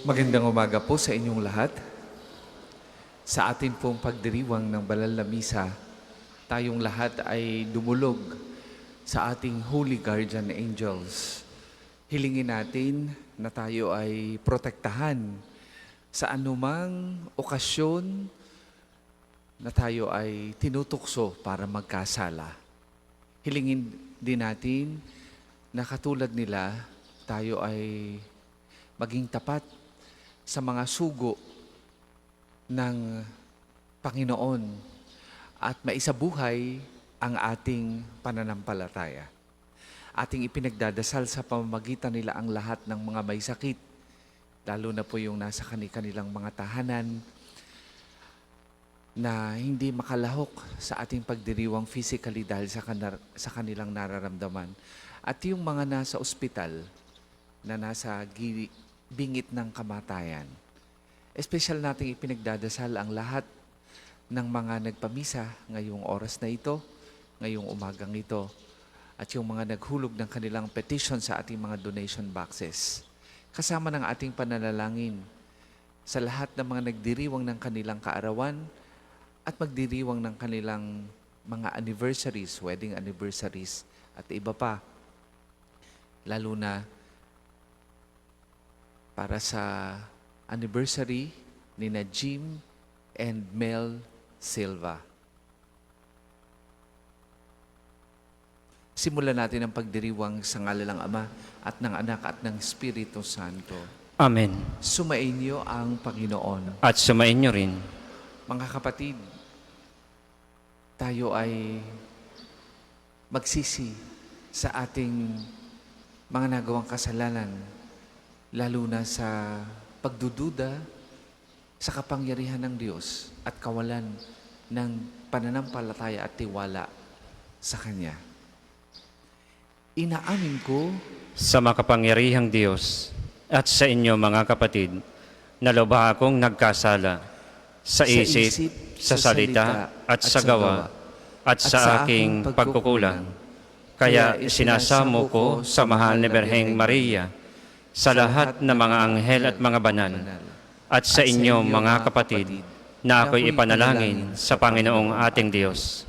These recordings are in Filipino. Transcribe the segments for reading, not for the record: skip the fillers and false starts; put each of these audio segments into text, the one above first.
Magandang umaga po sa inyong lahat. Sa atin pong pagdiriwang ng banal na misa, tayong lahat ay dumulog sa ating Holy Guardian Angels. Hilingin natin na tayo ay protektahan sa anumang okasyon na tayo ay tinutukso para magkasala. Hilingin din natin na katulad nila, tayo ay maging tapat sa mga sugo ng Panginoon at maisabuhay ang ating pananampalataya. Ating ipinagdadasal sa pamamagitan nila ang lahat ng mga may sakit, lalo na po yung nasa kanilang mga tahanan na hindi makalahok sa ating pagdiriwang physically dahil sa kanilang nararamdaman. At yung mga nasa ospital na nasa bingit ng kamatayan. Espesyal nating ipinagdadasal ang lahat ng mga nagpamisa ngayong oras na ito, ngayong umagang ito, at yung mga naghulog ng kanilang petition sa ating mga donation boxes. Kasama ng ating pananalangin sa lahat ng mga nagdiriwang ng kanilang kaarawan at magdiriwang ng kanilang mga anniversaries, wedding anniversaries, at iba pa. Lalo na para sa anniversary ni Jim and Mel Silva. Simulan natin ang pagdiriwang sa ngalan ng Ama at ng Anak at ng Espiritu Santo. Amen. Sumainyo ang Panginoon. At sumainyo rin. Mga kapatid, tayo ay magsisi sa ating mga nagawang kasalanan, lalo na sa pagdududa sa kapangyarihan ng Diyos at kawalan ng pananampalataya at tiwala sa Kanya. Inaamin ko Sa makapangyarihang Diyos at sa inyo mga kapatid, na lubha akong nagkasala sa isip, sa salita at sa gawa at sa aking pagkukulang. Kaya sinasamo ko sa mahal na Birheng Maria, sa lahat ng mga anghel at mga banal, at sa inyo mga kapatid, na ako'y ipanalangin sa Panginoong ating Diyos.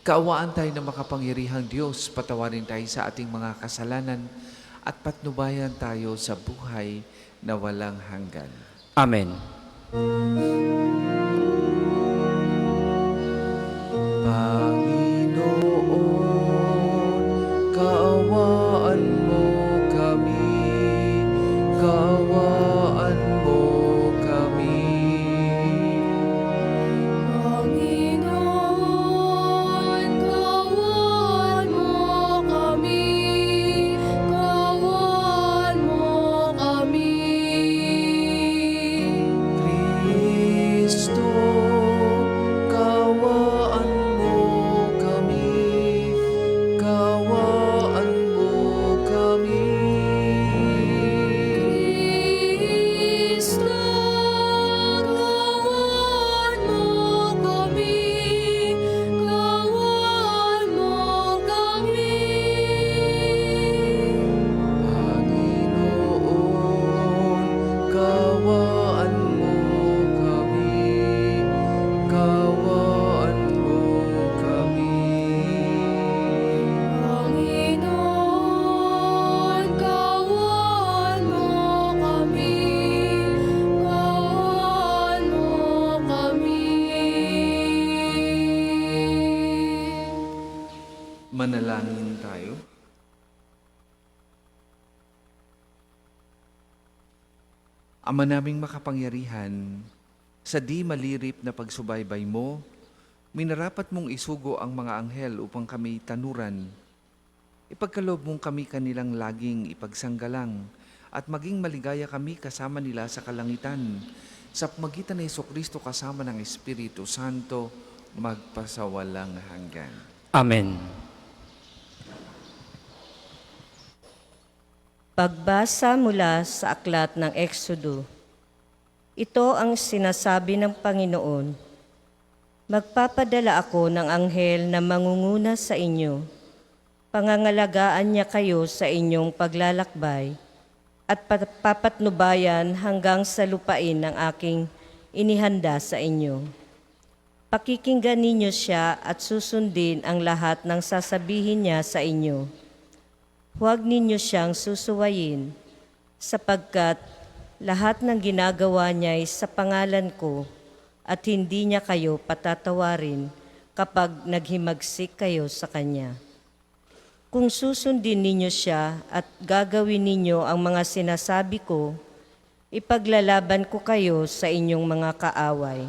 kaawaan tayo ng makapangyarihang Diyos, patawarin tayo sa ating mga kasalanan at patnubayan tayo sa buhay na walang hanggan. Amen. Panginoon, kaawaan mo kami, kaawaan mo kami. Panginoon, kaawaan mo kami, kaawaan mo kami. Kristo, kaawaan mo kami, kaawaan mo kami. Kristo, kaawaan mo kami, kaawaan mo kami. Panginoon, kaawaan mo kami, kaawaan mo kami. Panginoon, kaawaan mo kami, kaawaan mo kami. Manalangin tayo. Ama naming makapangyarihan, sa di malirip na pagsubaybay mo, minarapat mong isugo ang mga anghel upang kami tanuran. Ipagkaloob mong kami kanilang laging ipagsanggalang at maging maligaya kami kasama nila sa kalangitan. Sa pamagitan ni Jesucristo kasama ng Espiritu Santo, magpasawalang hanggan. Amen. Pagbasa mula sa aklat ng Exodo. Ito ang sinasabi ng Panginoon. Magpapadala ako ng anghel na mangunguna sa inyo. Pangangalagaan niya kayo sa inyong paglalakbay at papatnubayan hanggang sa lupain ng aking inihanda sa inyo. Pakikinggan ninyo siya at susundin ang lahat ng sasabihin niya sa inyo. Huwag ninyo siyang susuwayin, sapagkat lahat ng ginagawa niya ay sa pangalan ko at hindi niya kayo patatawarin kapag naghimagsik kayo sa kanya. Kung susundin ninyo siya at gagawin ninyo ang mga sinasabi ko, ipaglalaban ko kayo sa inyong mga kaaway.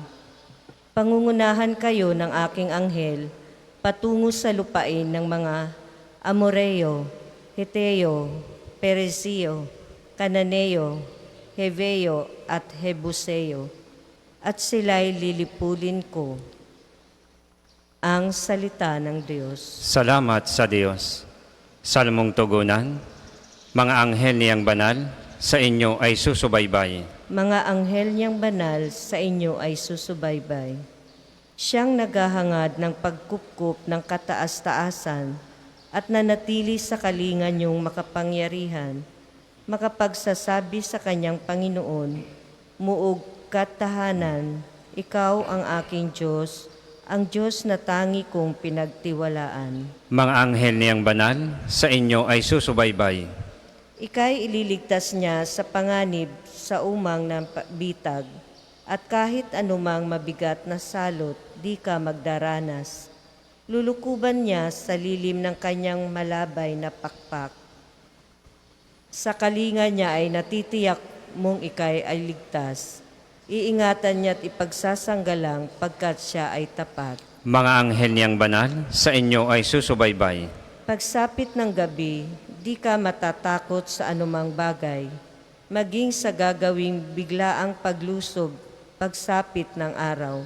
Pangungunahan kayo ng aking anghel patungo sa lupain ng mga Amoreo, Heteo, Perizio, Cananeo, Heveo at Hebuseo, at sila'y lilipulin ko. Ang salita ng Diyos. Salamat sa Diyos. Salmong tugunan, mga anghel niyang banal, sa inyo ay susubaybay. Mga anghel niyang banal sa inyo ay susubaybay. Siyang naghahangad ng pagkupkup ng kataas-taasan at nanatili sa kalingan niyong makapangyarihan, makapagsasabi sa kanyang Panginoon, muog katahanan, ikaw ang aking Diyos, ang Diyos na tangi kong pinagtiwalaan. Mga anghel niyang banal, sa inyo ay susubaybay. Ika'y ililigtas niya sa panganib sa umang ng bitag, at kahit anumang mabigat na salot, di ka magdaranas. Lulukuban niya sa lilim ng kanyang malabay na pakpak. Sa kalinga niya ay natitiyak mong ika'y ay ligtas. Iingatan niya at ipagsasanggalang pagkat siya ay tapat. Mga anghel niyang banal, sa inyo ay susubaybay. Pagsapit ng gabi, di ka matatakot sa anumang bagay, maging sa gagawing biglaang paglusob, pagsapit ng araw,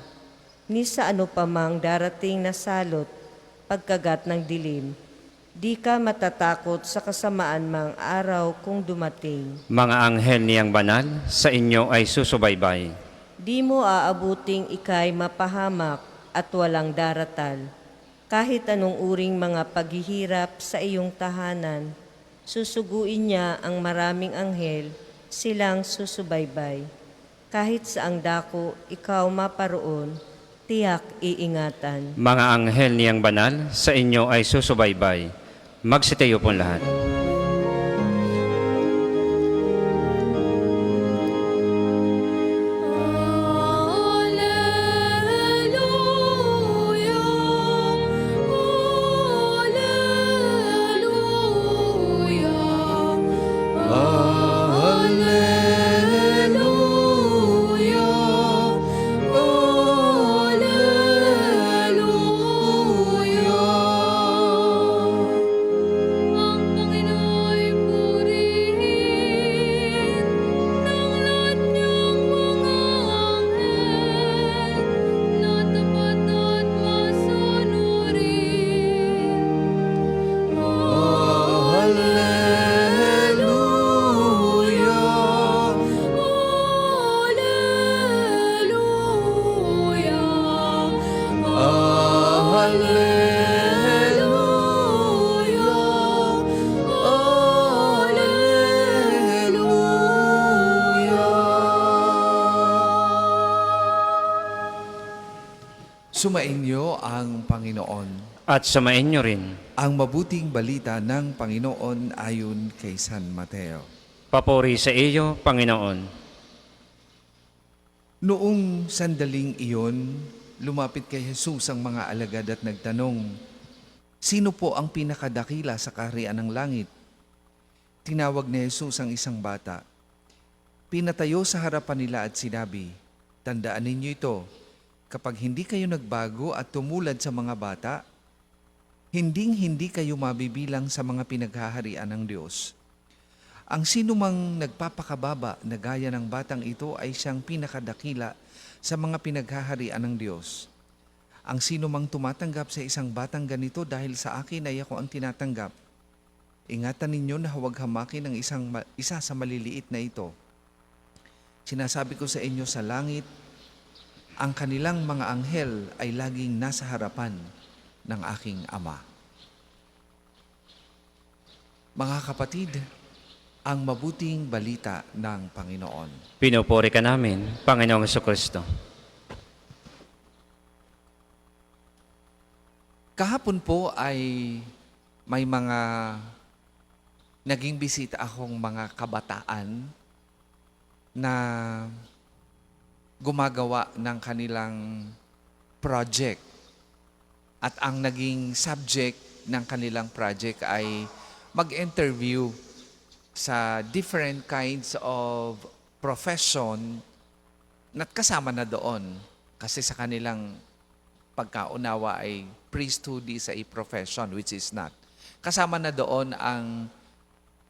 ni sa ano pamang darating na salot, pagkagat ng dilim. Di ka matatakot sa kasamaan mang araw kung dumating. Mga anghel niyang banal, sa inyo ay susubaybay. Di mo aabuting ika'y mapahamak at walang daratal. Kahit anong uring mga paghihirap sa iyong tahanan, susuguin niya ang maraming anghel, silang susubaybay. Kahit saang dako ikaw maparoon, tiyak iingatan. Mga anghel niyang banal, sa inyo ay susubaybay. Magsitayo po lahat. Alleluia, Alleluia, Alleluia. Ang Panginoon ay purihin ng lahat niyang mga anghel na tapat at masunurin. Alleluia, Alleluia, Sumainyo ang Panginoon. At samain niyo rin. Ang mabuting balita ng Panginoon ayon kay San Mateo. Papuri sa iyo, Panginoon. Noong sandaling iyon, lumapit kay Jesus ang mga alagad at nagtanong, "Sino po ang pinakadakila sa kaharian ng langit?" Tinawag ni Jesus ang isang bata. Pinatayo sa harapan nila at sinabi, "Tandaan ninyo ito, kapag hindi kayo nagbago at tumulad sa mga bata, hindi kayo mabibilang sa mga pinaghaharian ng Diyos. Ang sinumang nagpapakababa na gaya ng batang ito ay siyang pinakadakila sa mga pinaghaharian ng Diyos. Ang sinumang tumatanggap sa isang batang ganito dahil sa akin ay ako ang tinatanggap. Ingatan ninyo na huwag hamakin ang isa sa maliliit na ito. Sinasabi ko sa inyo sa langit, ang kanilang mga anghel ay laging nasa harapan ng aking Ama." Mga kapatid, ang mabuting balita ng Panginoon. Pinupuri ka namin, Panginoong Jesucristo. Kahapon po ay may mga naging bisita akong mga kabataan na gumagawa ng kanilang project. At ang naging subject ng kanilang project ay mag-interview sa different kinds of profession na kasama na doon. Kasi sa kanilang pagkaunawa ay priesthood is a profession, which is not. Kasama na doon ang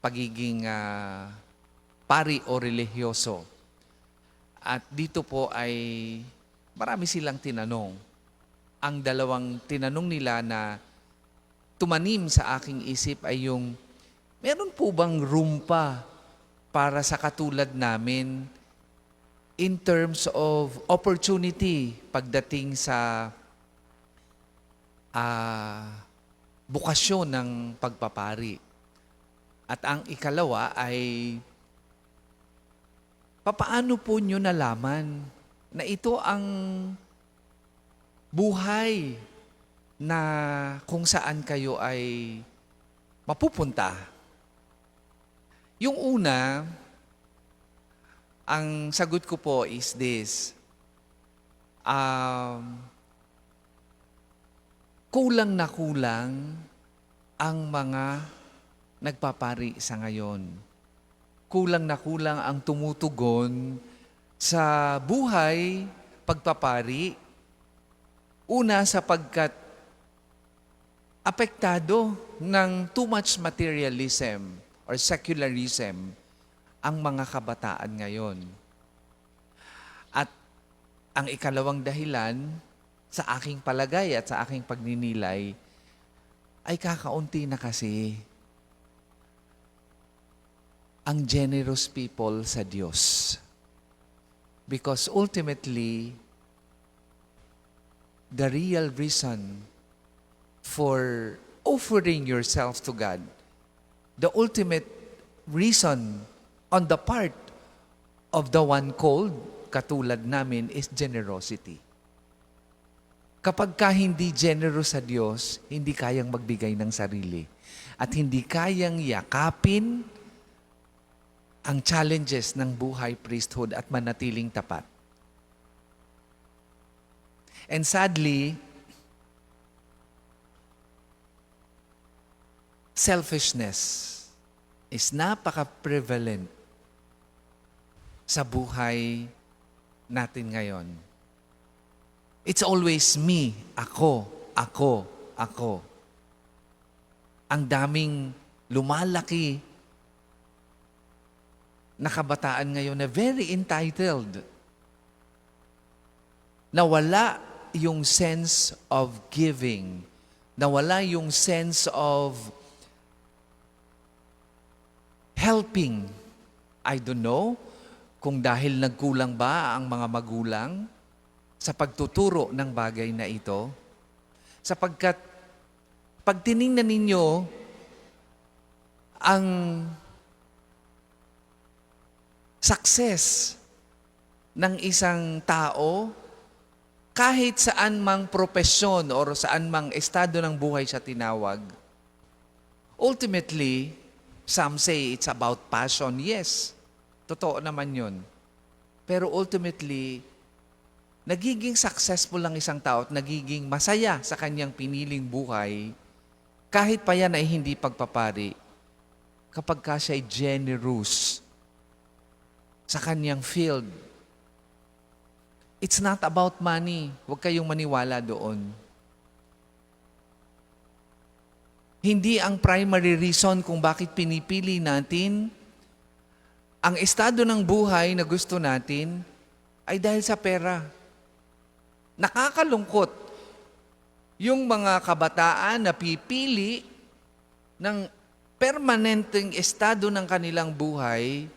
pagiging pari o religyoso. At dito po ay marami silang tinanong. Ang dalawang tinanong nila na tumanim sa aking isip ay yung, meron po bang room pa para sa katulad namin in terms of opportunity pagdating sa bukasyon ng pagpapari? At ang ikalawa ay, papaano po nyo nalaman na ito ang buhay na kung saan kayo ay mapupunta? Yung una, ang sagot ko po is this. Kulang na kulang ang mga nagpapari sa ngayon. Kulang na kulang ang tumutugon sa buhay pagpapari. Una, sapagkat apektado ng too much materialism or secularism ang mga kabataan ngayon. At ang ikalawang dahilan sa aking palagay at sa aking pagninilay ay kakaunti na kasi ang generous people sa Diyos. Because ultimately, the real reason for offering yourself to God, the ultimate reason on the part of the one called, katulad namin, is generosity. Kapag ka hindi generous sa Diyos, hindi kayang magbigay ng sarili. At hindi kayang yakapin ang challenges ng buhay priesthood at manatiling tapat. And sadly, selfishness is napaka-prevalent sa buhay natin ngayon. It's always me, ako. Ang daming lumalaki na kabataan ngayon na very entitled, na wala yung sense of giving, nawala yung sense of helping. I don't know kung dahil nagkulang ba ang mga magulang sa pagtuturo ng bagay na ito, sapagkat pag tiningnan ninyo ang success ng isang tao, kahit saan mang propesyon o saan mang estado ng buhay siya tinawag, ultimately, some say it's about passion. Yes, totoo naman yun. Pero ultimately, nagiging successful lang isang tao at nagiging masaya sa kanyang piniling buhay, kahit pa yan ay hindi pagpapari, kapag ka siya'y generous sa kanyang field. It's not about money. Huwag kayong maniwala doon. Hindi ang primary reason kung bakit pinipili natin ang estado ng buhay na gusto natin ay dahil sa pera. Nakakalungkot yung mga kabataan na pipili ng permanenteng estado ng kanilang buhay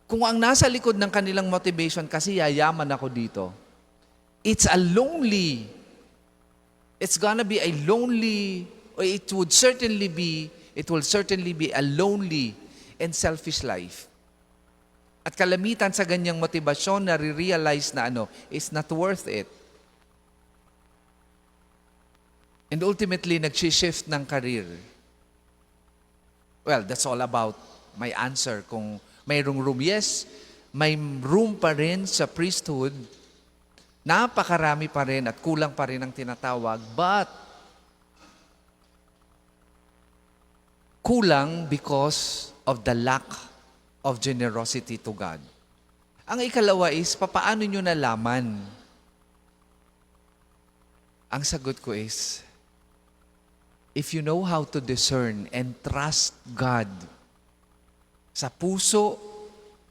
kung ang nasa likod ng kanilang motivation, kasi yayaman ako dito. It's gonna be a lonely, or it will certainly be a lonely and selfish life. At kalamitan sa ganyang motibasyon, nare-realize na is not worth it. And ultimately, nag-shift ng career. Well, that's all about my answer. Kung mayroong room, yes, may room pa rin sa priesthood. Napakarami pa rin at kulang pa rin ang tinatawag. But, kulang because of the lack of generosity to God. Ang ikalawa is, papaano nyo nalaman? Ang sagot ko is, if you know how to discern and trust God, sa puso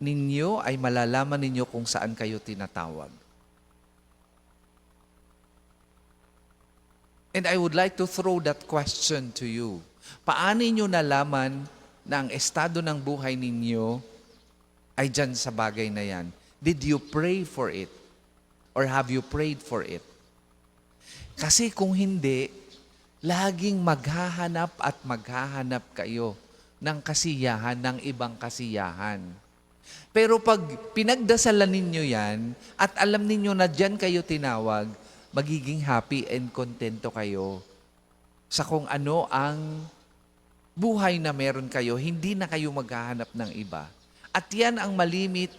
ninyo ay malalaman ninyo kung saan kayo tinatawag. And I would like to throw that question to you. Paano nyo nalaman na ang estado ng buhay ninyo ay dyan sa bagay na yan? Did you pray for it? Or have you prayed for it? Kasi kung hindi, laging maghahanap at maghahanap kayo ng kasiyahan, ng ibang kasiyahan. Pero pag pinagdasalan ninyo yan at alam ninyo na dyan kayo tinawag, magiging happy and kontento kayo sa kung ano ang buhay na meron kayo, hindi na kayo maghahanap ng iba. At yan ang malimit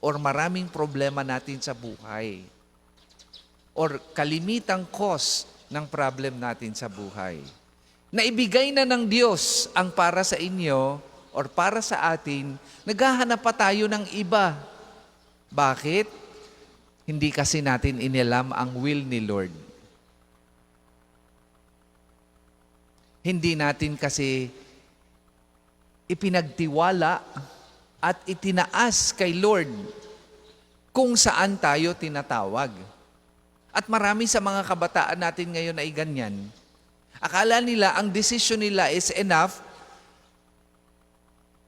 or maraming problema natin sa buhay. Or kalimitang cause ng problem natin sa buhay. Naibigay na ng Diyos ang para sa inyo or para sa atin, naghahanap pa tayo ng iba. Bakit? Hindi kasi natin inilam ang will ni Lord. Hindi natin kasi ipinagtiwala at itinaas kay Lord kung saan tayo tinatawag. At marami sa mga kabataan natin ngayon ay ganyan. Akala nila ang desisyon nila is enough.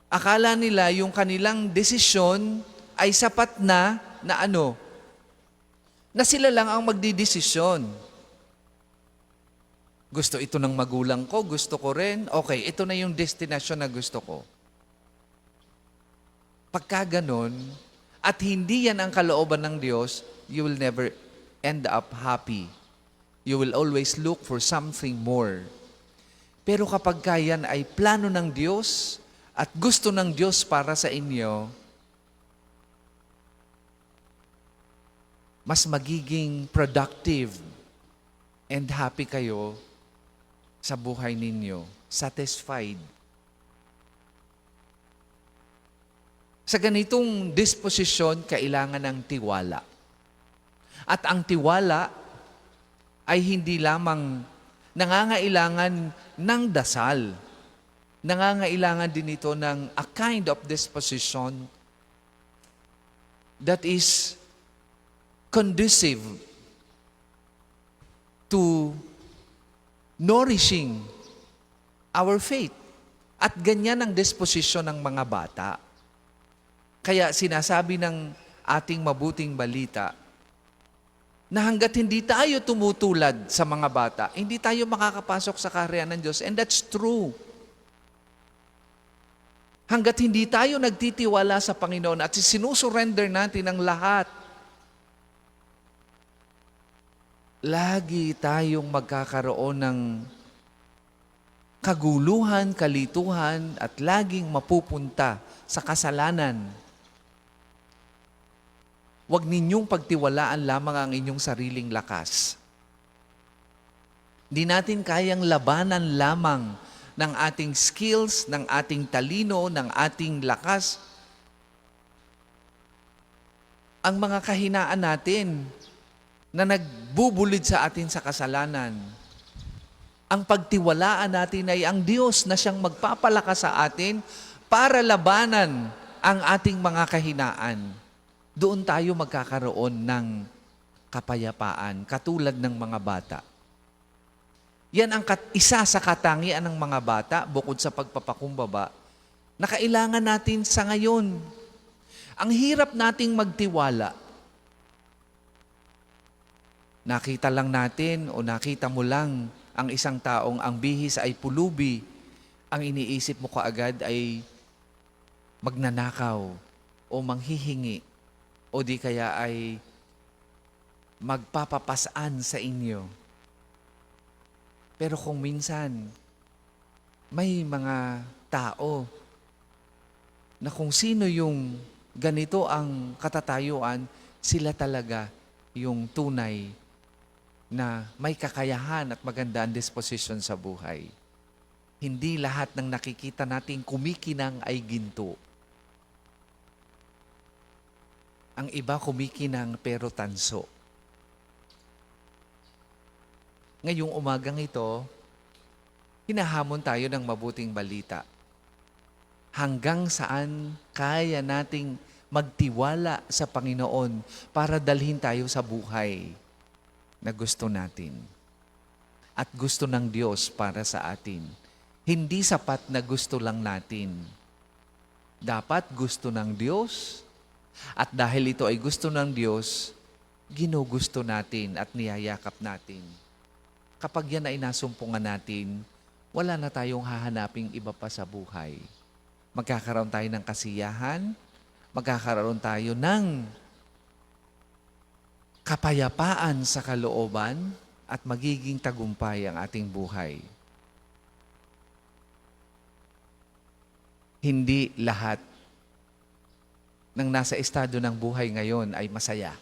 Akala nila yung kanilang desisyon ay sapat na na sila lang ang magdidesisyon. Gusto ito ng magulang ko, gusto ko rin, okay, ito na yung destinasyon na gusto ko. Pagka ganon, at hindi yan ang kalooban ng Diyos, you will never end up happy. You will always look for something more. Pero kapag yan ay plano ng Diyos at gusto ng Diyos para sa inyo, mas magiging productive and happy kayo sa buhay ninyo, satisfied. Sa ganitong disposisyon, kailangan ng tiwala. At ang tiwala ay hindi lamang nangangailangan ng dasal. Nangangailangan din ito ng a kind of disposition that is conducive to nourishing our faith. At ganyan ang disposisyon ng mga bata. Kaya sinasabi ng ating mabuting balita na hanggat hindi tayo tumutulad sa mga bata, hindi tayo makakapasok sa kaharian ng Diyos. And that's true. Hanggat hindi tayo nagtitiwala sa Panginoon at sinusurrender natin ang lahat, lagi tayong magkakaroon ng kaguluhan, kalituhan, at laging mapupunta sa kasalanan. Huwag ninyong pagtiwalaan lamang ang inyong sariling lakas. Di natin kayang labanan lamang ng ating skills, ng ating talino, ng ating lakas. Ang mga kahinaan natin na nagbubulid sa atin sa kasalanan. Ang pagtiwalaan natin ay ang Diyos na siyang magpapalakas sa atin para labanan ang ating mga kahinaan. Doon tayo magkakaroon ng kapayapaan, katulad ng mga bata. Yan ang isa sa katangian ng mga bata, bukod sa pagpapakumbaba, na kailangan natin sa ngayon. Ang hirap nating magtiwala. Nakita lang natin o nakita mo lang ang isang taong ang bihis ay pulubi, ang iniisip mo kaagad ay magnanakaw o manghihingi o di kaya ay magpapapasan sa inyo. Pero kung minsan may mga tao na kung sino yung ganito ang katatayuan, sila talaga yung tunay na may kakayahan at maganda ang disposition sa buhay. Hindi lahat ng nakikita nating kumikinang ay ginto. Ang iba kumikinang pero tanso. Ngayong umagang ito, hinahamon tayo ng mabuting balita. Hanggang saan kaya nating magtiwala sa Panginoon para dalhin tayo sa buhay na gusto natin at gusto ng Diyos para sa atin. Hindi sapat na gusto lang natin. Dapat gusto ng Diyos at dahil ito ay gusto ng Diyos, ginugusto natin at niyayakap natin. Kapag yan ay nasumpungan natin, wala na tayong hahanaping iba pa sa buhay. Magkakaroon tayo ng kasiyahan, magkakaroon tayo ng kapayapaan sa kalooban at magiging tagumpay ang ating buhay. Hindi lahat ng nasa estado ng buhay ngayon ay masaya.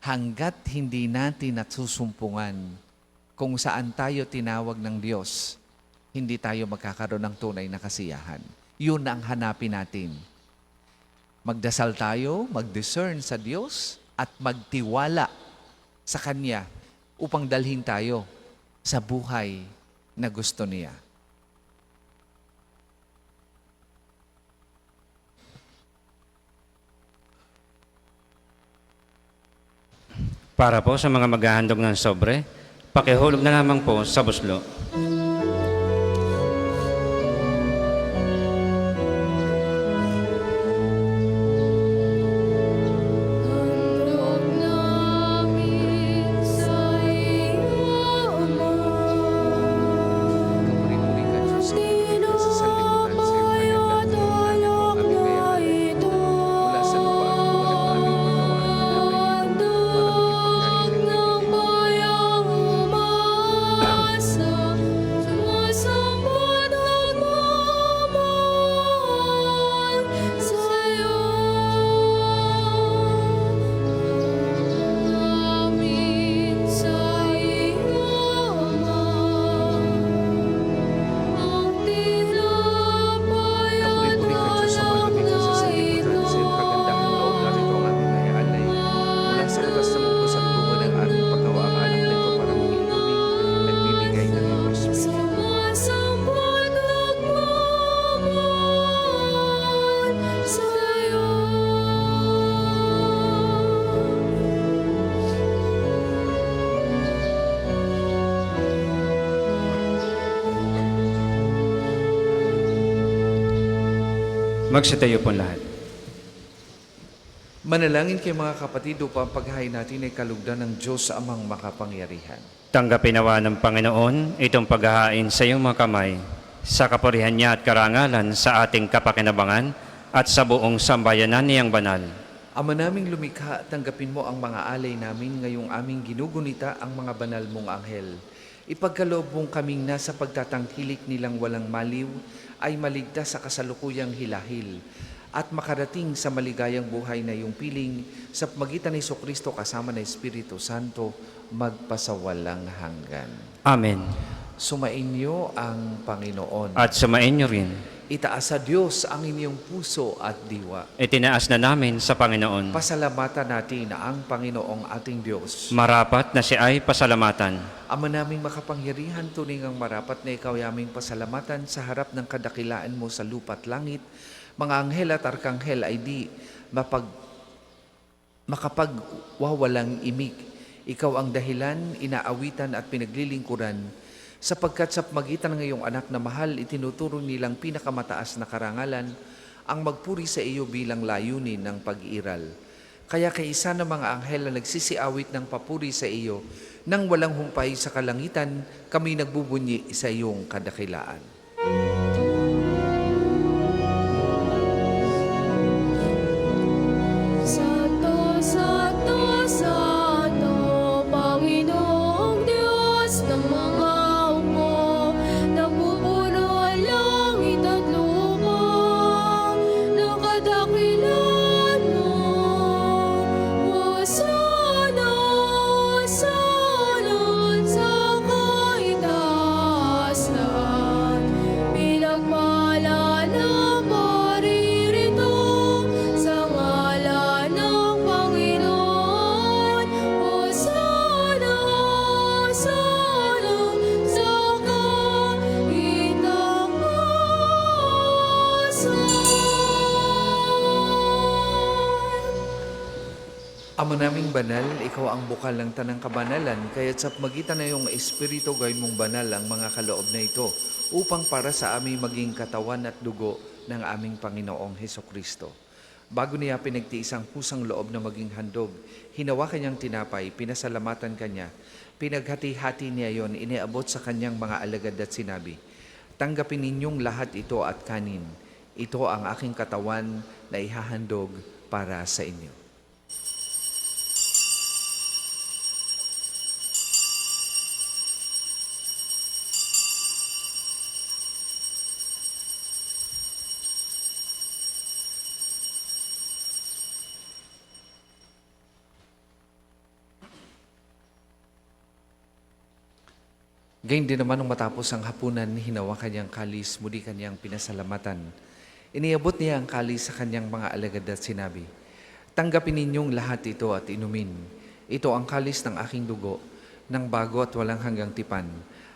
Hanggat hindi natin natsusumpungan kung saan tayo tinawag ng Diyos, hindi tayo magkakaroon ng tunay na kasiyahan. Yun ang hanapin natin. Magdasal tayo, mag-discern sa Diyos, at magtiwala sa Kanya upang dalhin tayo sa buhay na gusto niya. Para po sa mga maghahandog ng sobre, pakihulog na lamang po sa buslo. Handog namin sa iyo, Ama. Kapuri-puri ka, Diyos, sa sanlibutan sa iyong kanyang aming kayahan. Mula sa lupa at walang aming pagawaan, hinapay ito para maging pagkain ng Ng bayang umasa, sumasambot nagmamahal sa'yo. Amin sa iyo, Ama. Ang tinapay at Kapuri-puri ka, Diyos, sa alak malamig na sa sanlibutan sa iyong kagandahan loob. Narito ang aming hayaalay. Mula sa labas ng ubos at bunga ng aming paggawa, ang alak na ito para maging iluming nagbibigay ng iyong Espiritu. Sumasambot nagmamahal sa'yo. Magsitayo po lahat. Manalangin kay mga kapatid upang paghahay natin ay kalugdan ng Diyos amang makapangyarihan. Tanggapin nawa ng Panginoon itong paghahain sa iyong mga kamay, sa kapurihan niya at karangalan sa ating kapakinabangan at sa buong sambayanan niyang banal. Ama naming lumikha, tanggapin mo ang mga alay namin ngayong aming ginugunita ang mga banal mong anghel. Ipagkaloob mong kaming nasa pagtatangkilik nilang walang maliw ay maligtas sa kasalukuyang hilahil at makarating sa maligayang buhay na iyong piling sa pamagitan ni Jesucristo kasama ng Espiritu Santo magpasawalang hanggan. Amen. Sumainyo ang Panginoon. At sumain niyo rin. Itaas sa Diyos ang inyong puso at diwa. Itinaas na namin sa Panginoon. Pasalamatan natin ang Panginoong ating Diyos. Marapat na siya ay pasalamatan. Ama naming makapangyarihan, tunay ngang marapat na ikaw ay aming pasalamatan sa harap ng kadakilaan mo sa lupa at langit. Mga anghel at arkanghel ay di makapagwawalang imik. Ikaw ang dahilan, inaawitan at pinaglilingkuran, sapagkat sa magitan ng iyong anak na mahal, itinuturo nilang pinakamataas na karangalan ang magpuri sa iyo bilang layunin ng pag-iiral. Kaya kay isa ng mga anghel na nagsisiawit ng papuri sa iyo, nang walang humpay sa kalangitan, kami nagbubunyi sa iyong kadakilaan. Ama naming banal, ikaw ang bukal ng tanang kabanalan, kaya't sa magitan na iyong Espiritu gawin mong banal ang mga kaloob na ito, upang para sa aming maging katawan at dugo ng aming Panginoong Hesukristo. Bago niya pinagtiis ang pusang loob na maging handog, hinawa kanyang tinapay, pinasalamatan kanya, pinaghati-hati niya yon, iniabot sa kanyang mga alagad at sinabi, "Tanggapin ninyong lahat ito at kanin. Ito ang aking katawan na ihahandog para sa inyo." Gayun din naman nung matapos ang hapunan, hinawa kanyang kalis, muli kanyang pinasalamatan. Iniabot niya ang kalis sa kanyang mga alagad at sinabi, "Tanggapin ninyong lahat ito at inumin. Ito ang kalis ng aking dugo, ng bago at walang hanggang tipan.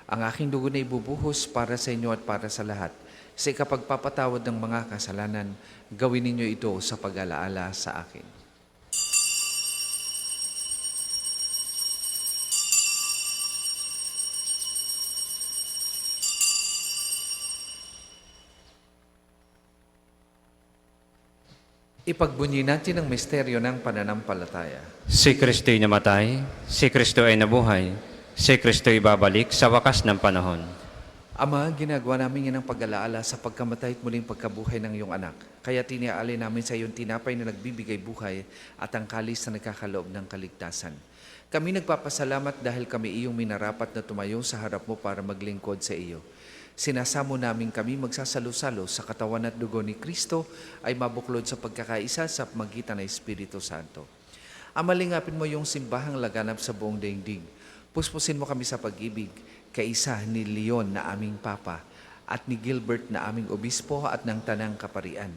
Ang aking dugo na ibubuhos para sa inyo at para sa lahat. Sa ikapagpapatawad ng mga kasalanan, gawin ninyo ito sa pag-alaala sa akin." Ipagbunyi natin ang misteryo ng pananampalataya. Si Kristo'y namatay, si Kristo ay nabuhay, si Kristo'y babalik sa wakas ng panahon. Ama, ginagawa namin yan ang pag-alaala sa pagkamatay at muling pagkabuhay ng iyong anak. Kaya tiniaalay namin sa iyong tinapay na nagbibigay buhay at ang kalis na nagkakaloob ng kaligtasan. Kami nagpapasalamat dahil kami iyong minarapat na tumayo sa harap mo para maglingkod sa iyo. Sinasamo namin kami magsasalo-salo sa katawan at dugo ni Kristo ay mabuklod sa pagkakaisa sa magitan ng Espiritu Santo. Amalingapin mo yung simbahang laganap sa buong daigdig. Puspusin mo kami sa pag-ibig, kaisa ni Leon na aming Papa at ni Gilbert na aming Obispo at ng Tanang Kaparian.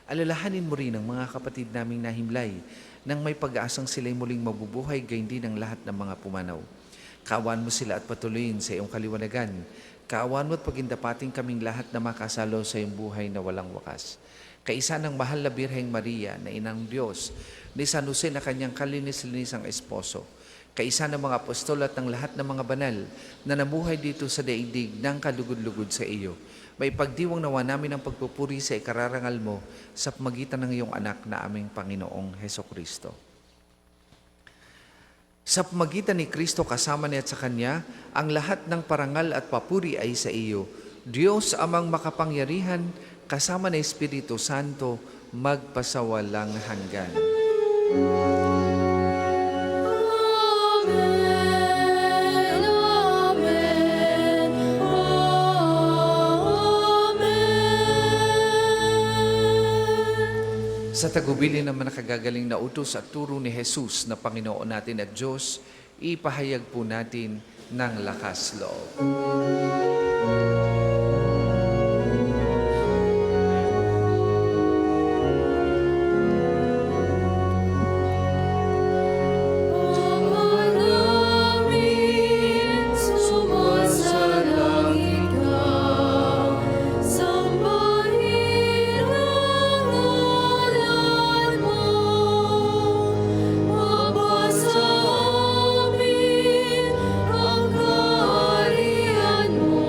Alalahanin mo rin ang mga kapatid naming nahimlay nang may pag-aasang sila'y muling mabubuhay gayon din ang lahat ng mga pumanaw. Kaawaan mo sila at patuloyin sa iyong kaliwanagan. Kaawaan mo at pagindapating kaming lahat na makasalo sa iyong buhay na walang wakas. Kaisa ng mahal na Birheng Maria na Inang Diyos, ni San Jose na kanyang kalinis-linisang esposo, kaisa ng mga apostol at ng lahat ng mga banal na namuhay dito sa daigdig ng kalugod-lugod sa iyo, may pagdiwang nawa namin ang pagpupuri sa ikararangal mo sa magitan ng iyong anak na aming Panginoong Hesukristo. Sa pamagitan ni Kristo kasama niya at sa Kanya, ang lahat ng parangal at papuri ay sa iyo. Diyos amang makapangyarihan, kasama ng Espiritu Santo, magpasawalang hanggan. Amen. Amen. Amen. Sa tagubilin ng nakagagaling na utos at turo ni Jesus na Panginoon natin at Diyos, ipahayag po natin ng lakas loob. Ama namin, sumasalangit ka, sambahin ang ngalan mo. Mabasa amin ang kaharian mo,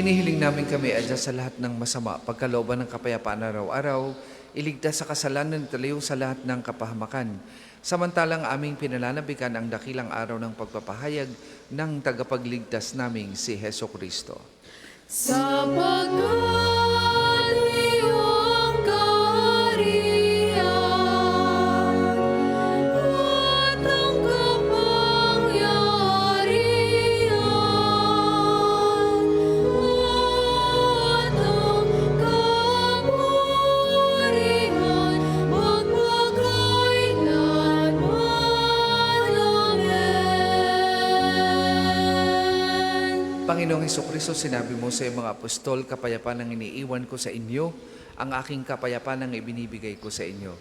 Hinihiling namin kami adya sa lahat ng masama, pagkalooban ng kapayapaan araw-araw, iligtas sa kasalanan at ilayo sa lahat ng kapahamakan. Samantalang aming pinananabikan ang dakilang araw ng pagpapahayag ng tagapagligtas naming si Heso Kristo. Sapagkat iyong kaharian at ang kapangyarihan at ang kapurihan magpakailanman. Amen. Panginoong Hesukristo, sinabi mo sa iyong mga apostol, kapayapaan ang iniiwan ko sa inyo, ang aking kapayapaan ang ibinibigay ko sa inyo.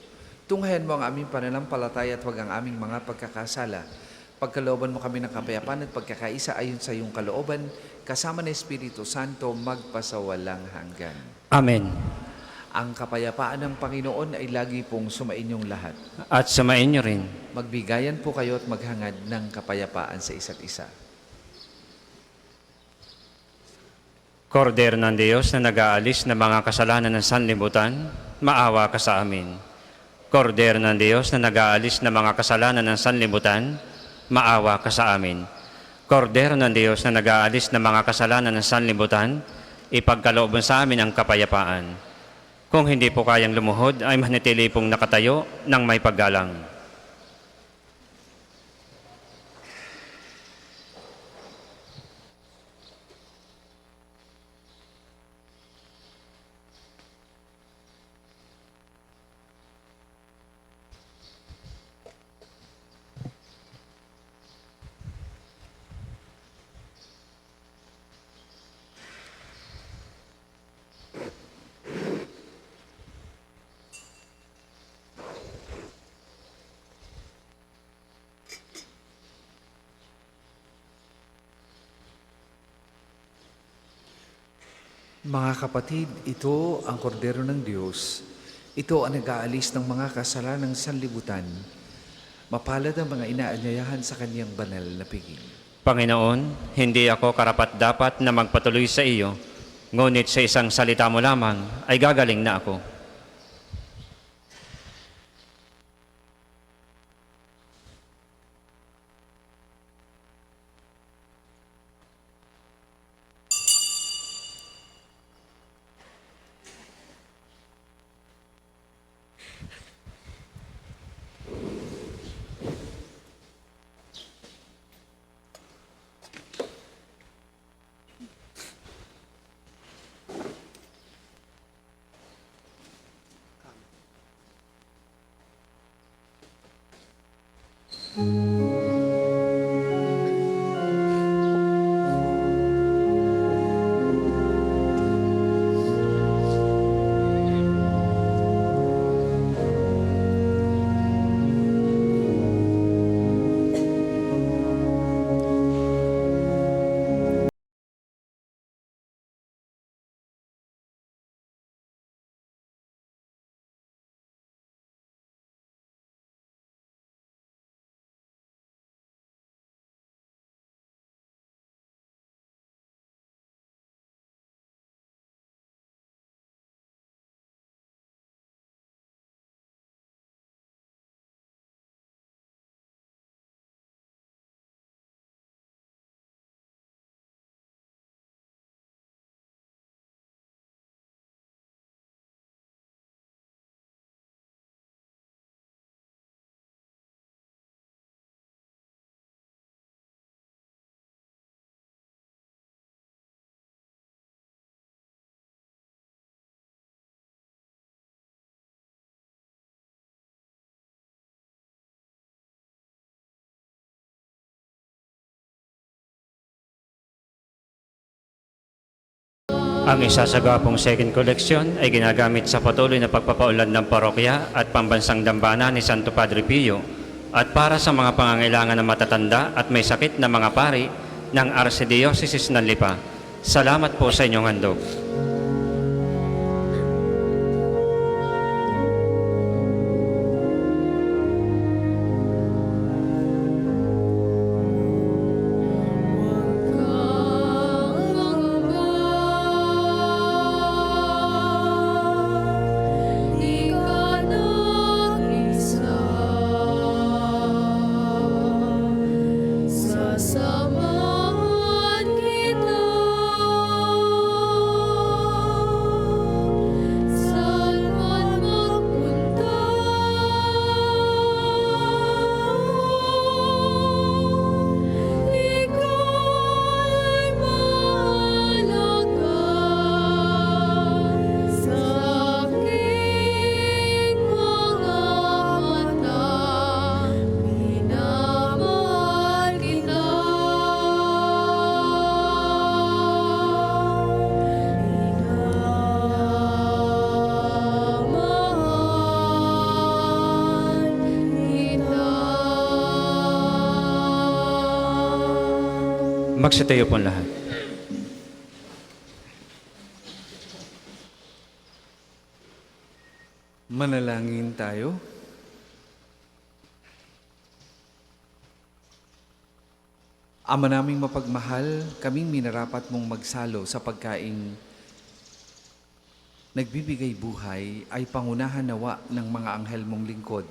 Tunghayan mo ang aming pananampalataya at huwag ang aming mga pagkakasala. Pagkalooban mo kami ng kapayapaan at pagkakaisa ayon sa iyong kalooban, kasama ng Espiritu Santo, magpasawalang hanggan. Amen. Ang kapayapaan ng Panginoon ay lagi pong sumainyong lahat. At sumain niyo rin. Magbigayan po kayo at maghangad ng kapayapaan sa isa't isa. Kordero ng Diyos na nag-aalis ng mga kasalanan ng sanlibutan, maawa ka sa amin. Kordero ng Diyos na nag-aalis ng mga kasalanan ng sanlibutan, maawa ka sa amin. Kordero ng Diyos na nag-aalis ng mga kasalanan ng sanlibutan, ipagkalooban sa amin ang kapayapaan. Kung hindi po kayang lumuhod, ay manatili pong nakatayo ng may paggalang. Mga kapatid, ito ang kordero ng Diyos. Ito ang nag-aalis ng mga kasalanang sanlibutan. Mapalad ang mga inaanyayahan sa kanyang banal na piging. Panginoon, hindi ako karapat-dapat na magpatuloy sa iyo, ngunit sa isang salita mo lamang ay gagaling na ako. Ang isasagapong second collection ay ginagamit sa patuloy na pagpapaunlad ng parokya at pambansang dambana ni Santo Padre Pio at para sa mga pangangailangan ng matatanda at may sakit na mga pari ng Archdiocese ng Lipa. Salamat po sa inyong handog. Magsitayo po lahat. Manalangin tayo. Ama naming mapagmahal, kaming minarapat mong magsalo sa pagkaing nagbibigay buhay ay pangunahan nawa ng mga anghel mong lingkod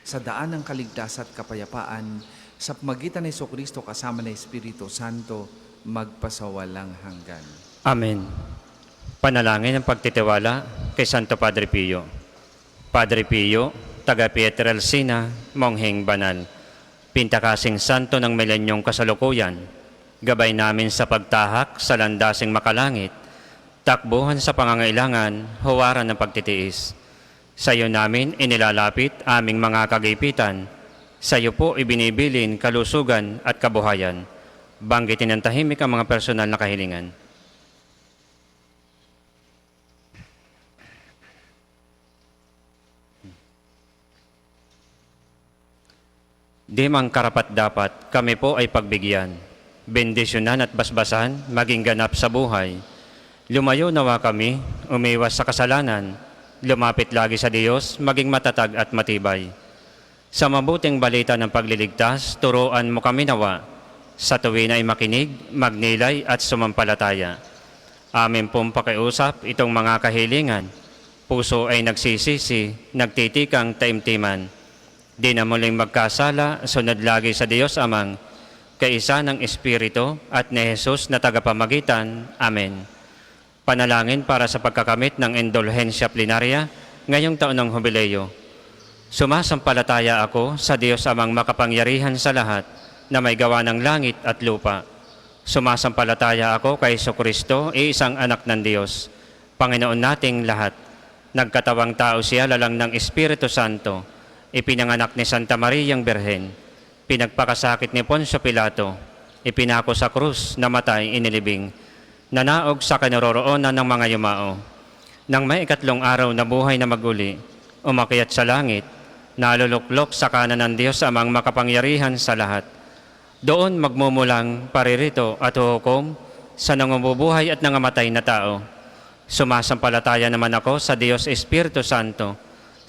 sa daan ng kaligtasan at kapayapaan sa pamagitan ni Jesucristo kasama ng Espiritu Santo magpasawalang hanggan. Amen. Panalangin ng pagtitiwala kay Santo Padre Pio. Padre Pio, taga Pietrelcina, Mongheng Banal, pintakasing santo ng milenyong kasalukuyan, gabay namin sa pagtahak sa landasing makalangit, takbuhan sa pangangailangan, huwaran ng pagtitiis. Sa iyo namin inilalapit aming mga kagipitan, sa iyo po ibinibilin kalusugan at kabuhayan. Banggitin ng tahimik ang mga personal na kahilingan. Di mang karapat-dapat, kami po ay pagbigyan, bendisyonan at basbasan, maging ganap sa buhay. Lumayo nawa kami, umiwas sa kasalanan, lumapit lagi sa Diyos, maging matatag at matibay. Sa mabuting balita ng pagliligtas, turuan mo kami nawa, sa tuwin ay makinig, magnilay at sumampalataya. Amin pong pakiusap itong mga kahilingan, puso ay nagsisisi, nagtitikang taimtiman. Di na muling magkasala, sunod lagi sa Diyos Amang, kaisa ng Espiritu at ni Jesus na tagapamagitan. Amen. Panalangin para sa pagkakamit ng indulhensya plenarya ngayong taon ng Jubileo. Sumasampalataya ako sa Diyos Amang makapangyarihan sa lahat na may gawa ng langit at lupa. Sumasampalataya ako kay Jesucristo, iisang anak ng Diyos, Panginoon nating lahat. Nagkatawang tao siya lalang ng Espiritu Santo, ipinanganak ni Santa Mariang Birhen, pinagpakasakit ni Poncio Pilato, ipinako sa krus, namatay, inilibing, nanaog sa kinaroroonan ng mga yumao. Nang may ikatlong araw na buhay na maguli, umakyat sa langit, naluluklok sa kanan ng Diyos Amang makapangyarihan sa lahat. Doon magmumulang paririto at hukom sa nangungubuhay at nangamatay na tao. Sumasampalataya naman ako sa Diyos Espiritu Santo,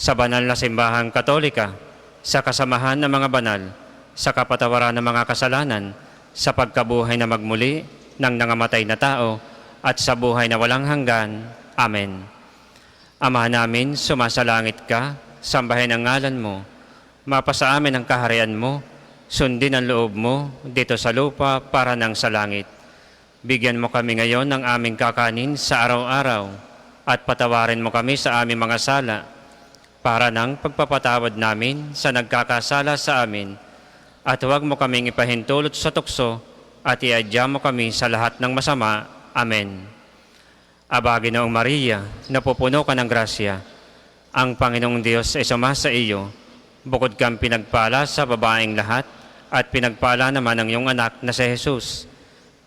sa banal na simbahang katolika, sa kasamahan ng mga banal, sa kapatawaran ng mga kasalanan, sa pagkabuhay na magmuli ng nangamatay na tao, at sa buhay na walang hanggan. Amen. Ama namin, sumasalangit ka, sambahin ang ngalan mo, mapasa amin ang kaharian mo, sundin ang loob mo dito sa lupa para nang sa langit. Bigyan mo kami ngayon ng aming kakanin sa araw-araw, at patawarin mo kami sa aming mga sala, para ng pagpapatawad namin sa nagkakasala sa amin, at huwag mo kaming ipahintulot sa tukso, at iadya mo kami sa lahat ng masama. Amen. Aba, Ginoong Maria, napupuno ka ng grasya, ang Panginoong Diyos ay sumasa iyo, bukod kang pinagpala sa babaeng lahat, at pinagpala naman ang iyong anak na si Jesus.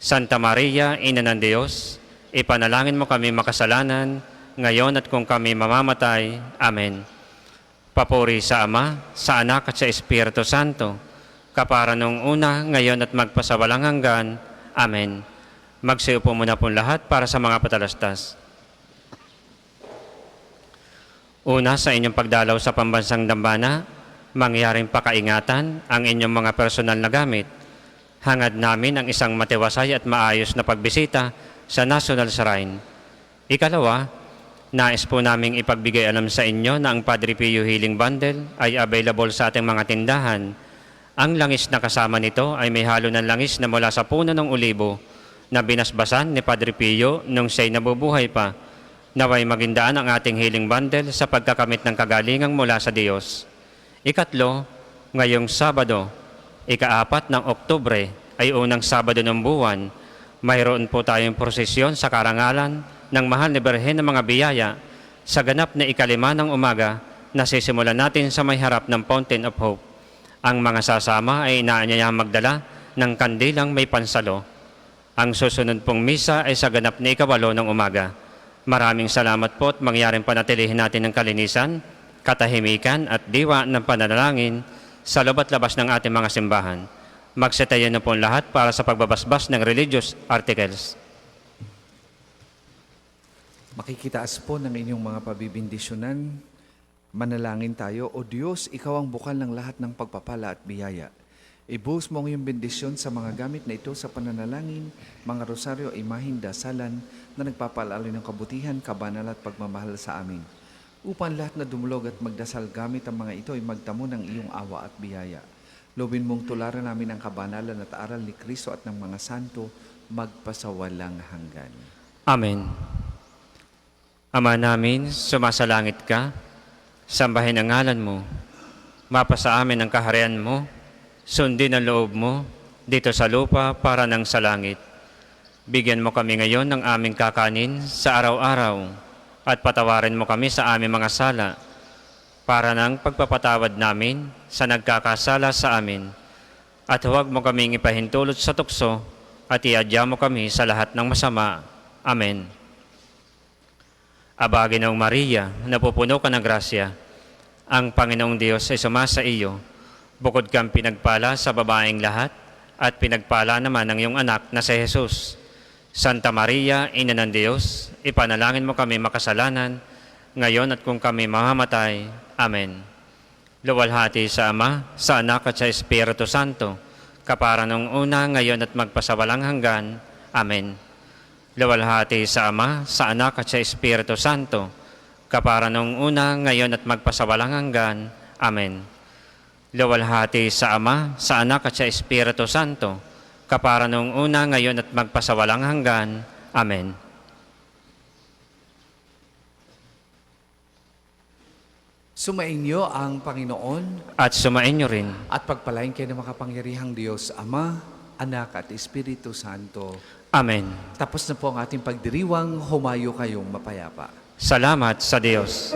Santa Maria, Ina ng Diyos, ipanalangin mo kami makasalanan, ngayon at kung kami mamamatay. Amen. Papuri sa Ama, sa Anak at sa Espiritu Santo, kapara nung una, ngayon at magpasawalang hanggan. Amen. Magsiupo muna po lahat para sa mga patalastas. Una, sa inyong pagdalaw sa pambansang dambana, mangyaring pakaingatan ang inyong mga personal na gamit. Hangad namin ang isang matiwasay at maayos na pagbisita sa National Shrine. Ikalawa, nais po naming ipagbigay alam sa inyo na ang Padre Pio Healing Bundle ay available sa ating mga tindahan. Ang langis na kasama nito ay may halo ng langis na mula sa puno ng olibo na binasbasan ni Padre Pio nung siya'y nabubuhay pa. Naway magindaan ang ating healing bundle sa pagkakamit ng kagalingang mula sa Diyos. Ikatlo, ngayong Sabado, ika-4 ng Oktubre ay unang Sabado ng buwan, mayroon po tayong prosesyon sa karangalan ng mahal ni Birhen ng mga biyaya sa ganap na ika-5 ng umaga na sisimulan natin sa may harap ng Fountain of Hope. Ang mga sasama ay inaanyayang magdala ng kandilang may pansalo. Ang susunod pong misa ay sa ganap na ika-8 ng umaga. Maraming salamat po at mangyaring panatilihin natin ng kalinisan, katahimikan at diwa ng pananalangin sa loob at labas ng ating mga simbahan. Magsitayo na po ang lahat para sa pagbabasbas ng religious articles. Makikitaas po ng inyong mga pabibindisyonan. Manalangin tayo. O Diyos, Ikaw ang bukal ng lahat ng pagpapala at biyaya. Ibuhos mo ang iyong bendisyon sa mga gamit na ito sa pananalangin, mga rosaryo, imaheng dasalan na nagpapaalala ng kabutihan, kabanal at pagmamahal sa amin. Upang lahat na dumulog at magdasal gamit ang mga ito ay magtamo ng iyong awa at biyaya. Lobin mong tularan namin ang kabanalan at aral ni Kristo at ng mga santo magpasawalang hanggan. Amen. Ama namin, sumasalangit ka, sambahin ang ngalan mo, mapasa amin ang kaharian mo, sundin ang loob mo, dito sa lupa para ng sa langit. Bigyan mo kami ngayon ng aming kakanin sa araw-araw, at patawarin mo kami sa aming mga sala, para ng pagpapatawad namin sa nagkakasala sa amin. At huwag mo kaming ipahintulot sa tukso, at iadya mo kami sa lahat ng masama. Amen. Aba, Ginoong Maria, napupuno ka ng grasya, ang Panginoong Diyos ay sumasa iyo. Bukod kang pinagpala sa babaeng lahat, at pinagpala naman ang iyong anak na si Jesus. Santa Maria, Ina ng Diyos, ipanalangin mo kami makasalanan, ngayon at kung kami mamamatay. Amen. Luwalhati sa Ama, sa Anak at sa Espiritu Santo, kapara nung una, ngayon at magpasawalang hanggan. Amen. Luwalhati sa Ama, sa Anak at sa Espiritu Santo, kapara nung una, ngayon at magpasawalang hanggan. Amen. Luwalhati sa Ama, sa Anak at sa Espiritu Santo, kapara nung una, ngayon at magpasawalang hanggan. Amen. Sumainyo ang Panginoon At sumainyo rin. at pagpalain kayo ng makapangyarihang Diyos, Ama, Anak at Espiritu Santo. Amen. Tapos na po ang ating pagdiriwang, humayo kayong mapayapa. Salamat sa Diyos.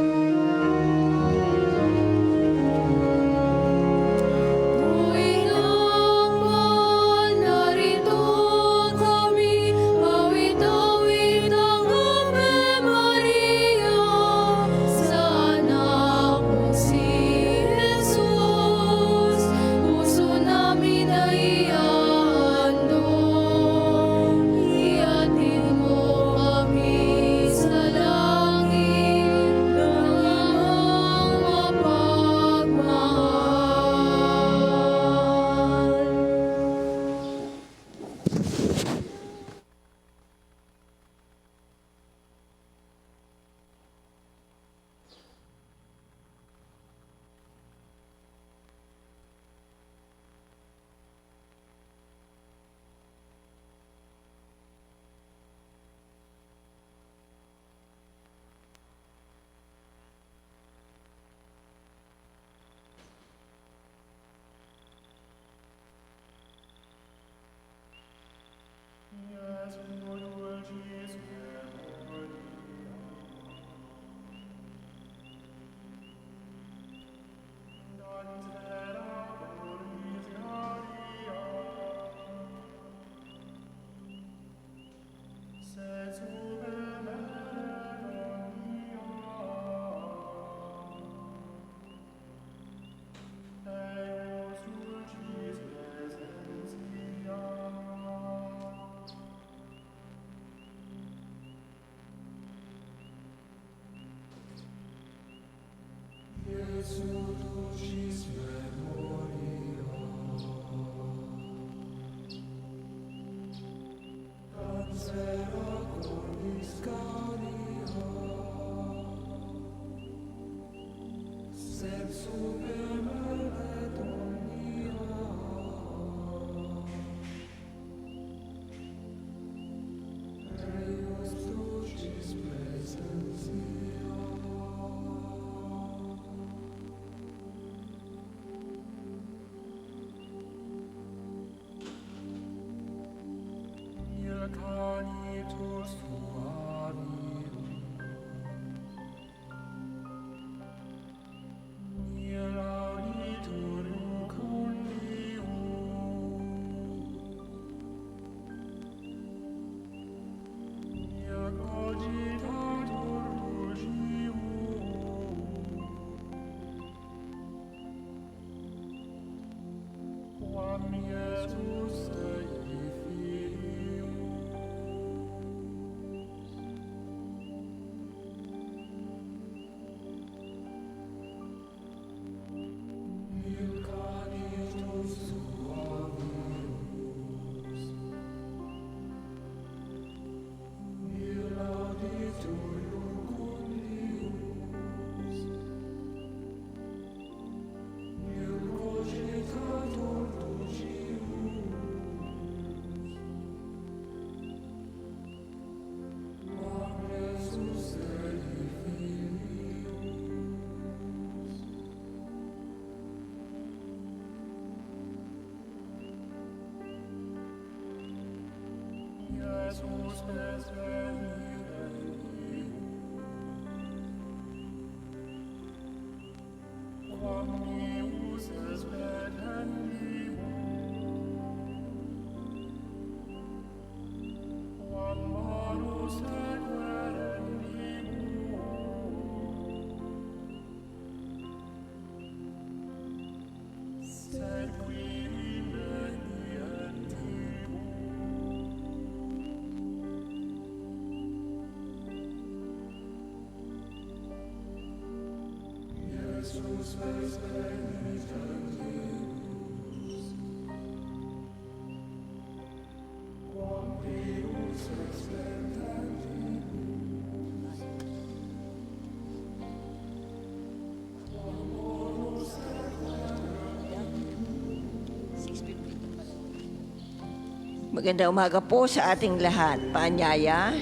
Magandang umaga po sa ating lahat. Paanyaya,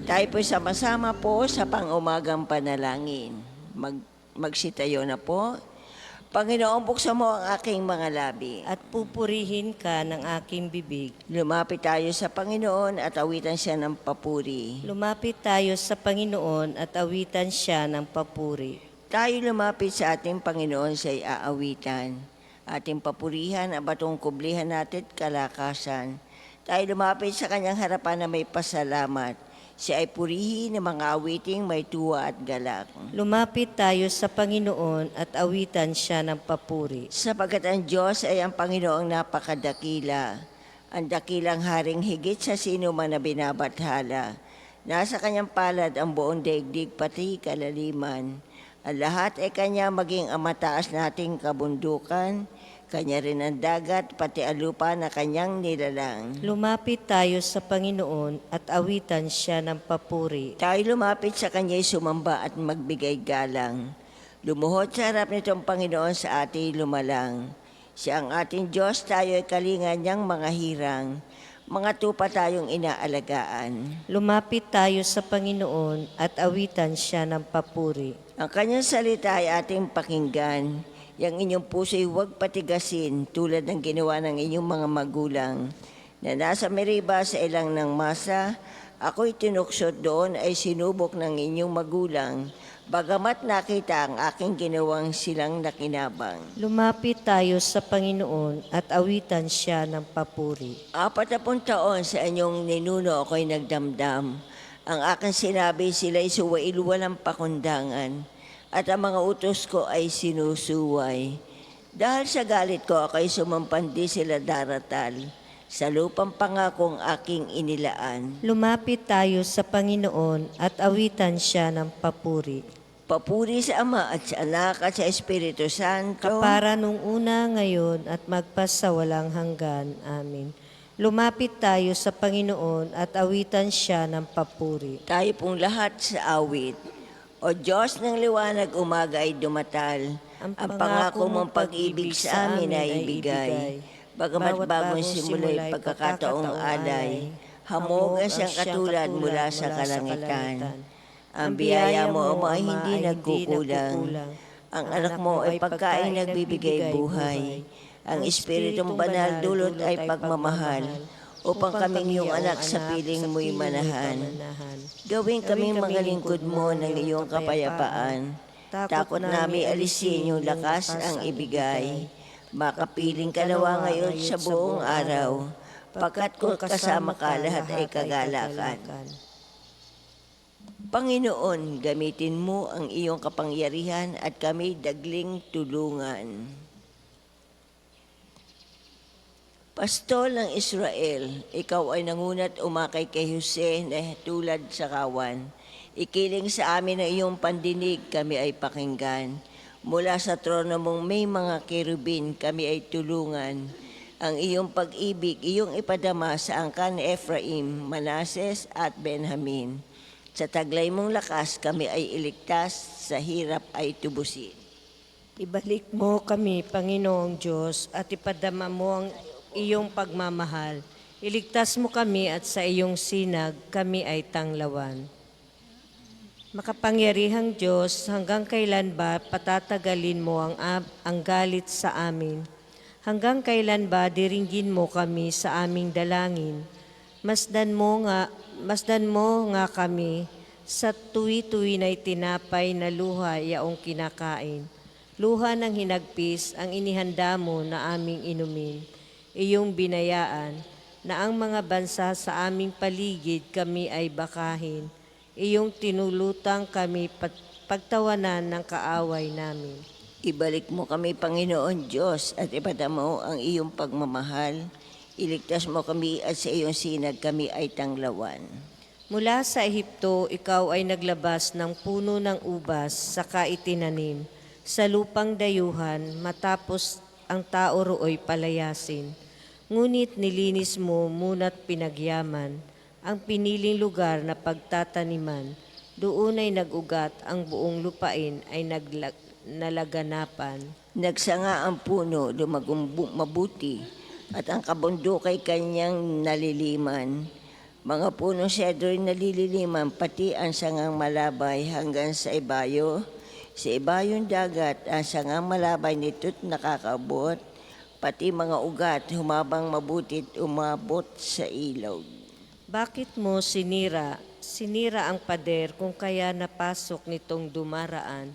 tayo po sama-sama po sa pang-umagang panalangin. Magsitayo na po. Panginoon, buksan mo ang aking mga labi. At pupurihin ka ng aking bibig. Lumapit tayo sa Panginoon at awitan siya ng papuri. Lumapit tayo sa Panginoon at awitan siya ng papuri. Tayo lumapit sa ating Panginoon siya'y aawitan. Ating papurihan ang batong kublihan natin at kalakasan. Tayo lumapit sa kanyang harapan na may pasalamat. Siya ay purihin ng mga awiting may tuwa at galak. Lumapit tayo sa Panginoon at awitan siya ng papuri. Sapagkat ang Diyos ay ang Panginoong napakadakila. Ang dakilang haring higit sa sino man na binabathala. Nasa kanyang palad ang buong daigdig pati kalaliman. Ang lahat ay kanya maging ang mataas nating kabundukan. Kanya rin ang dagat, pati ang lupa na kanyang nilalang. Lumapit tayo sa Panginoon at awitan siya ng papuri. Tayo lumapit sa kanya'y sumamba at magbigay galang. Lumuhod sa harap nitong Panginoon sa ating lumalang. Siya ang ating Diyos, tayo ay kalinga niyang mga hirang. Mga tupa tayong inaalagaan. Lumapit tayo sa Panginoon at awitan siya ng papuri. Ang kanyang salita ay ating pakinggan. Yang inyong puso'y huwag patigasin tulad ng ginawa ng inyong mga magulang. Na nasa Meriba sa ilang ng masa, ako'y tinuksot doon ay sinubok ng inyong magulang. Bagamat nakita ang aking ginawang silang nakinabang. Lumapit tayo sa Panginoon at awitan siya ng papuri. 40 taon sa inyong ninuno ako'y nagdamdam. Ang aking sinabi sila'y suwail walang pakundangan. At ang mga utos ko ay sinusuway. Dahil sa galit ko ako'y sumampandi sila daratal. Sa lupang pangakong aking inilaan. Lumapit tayo sa Panginoon at awitan siya ng papuri. Papuri sa Ama at sa Anak at sa Espiritu Santo. Kapara nung una, ngayon at magpasawalang hanggan. Amen. Lumapit tayo sa Panginoon at awitan siya ng papuri. Tayo pong lahat sa awit. O Diyos ng liwanag, umaga ay dumatal. Ang pangako mong pag-ibig sa amin ay ibigay. Bagamat bagong simula'y pagkakataong alay, hamogan siyang katulad mula sa kalangitan. Ang biyaya mo, Ama, ay hindi nagkukulang. Ang anak mo ay pagkain nagbibigay buhay. Ang Espiritong Banal dulot ay pagmamahal, upang kaming iyong anak sa piling mo'y manahan. Gawin kaming mga lingkod mo ng iyong kapayapaan. Takot namin alisin yung lakas ang ibigay. Makapiling ka nawa ngayon sa buong araw, pagkat kung kasama ka lahat ay kagalakan. Panginoon, gamitin mo ang iyong kapangyarihan at kami dagling tulungan. Pastol ng Israel, ikaw ay nangunat umakay kay Jose na tulad sa kawan. Ikiling sa amin ang iyong pandinig, kami ay pakinggan. Mula sa trono mong may mga kerubin, kami ay tulungan. Ang iyong pag-ibig, iyong ipadama sa angkan ni Ephraim, Manases at Benjamin. Sa taglay mong lakas, kami ay iligtas, sa hirap ay tubusin. Ibalik mo kami, Panginoong Diyos, at ipadama mo ang iyong pagmamahal. Iligtas mo kami at sa iyong sinag kami ay tanglawan. Makapangyarihang Diyos, hanggang kailan ba patatagalin mo ang galit sa amin? Hanggang kailan ba diringgin mo kami sa aming dalangin? Masdan mo nga kami sa tuwi-tuwi na'y tinapay na luha yaong kinakain. Luha ng hinagpis ang inihanda mo na aming inumin. Iyong binayaan na ang mga bansa sa aming paligid kami ay bakahin. Iyong tinulutang kami pagtawanan ng kaaway namin. Ibalik mo kami, Panginoon Diyos, at ipadama mo ang iyong pagmamahal. Iligtas mo kami at sa iyong sinag kami ay tanglawan. Mula sa Ehipto, ikaw ay naglabas ng puno ng ubas saka itinanim sa lupang dayuhan matapos ang tao roo'y palayasin. Ngunit nilinis mo muna't pinagyaman ang piniling lugar na pagtataniman. Doon ay nag-ugat ang buong lupain ay nalaganapan. Nagsanga ang puno, lumagong mabuti, at ang kabundok ay kanyang naliliman. Mga punong sedro'y nalililiman, pati ang sangang malabay hanggang sa ibayo. Sa ibayong dagat, ang sangang malabay nito't nakakabot, pati mga ugat humabang mabutit umabot sa ilog. Bakit mo sinira ang pader kung kaya napasok nitong dumaraan?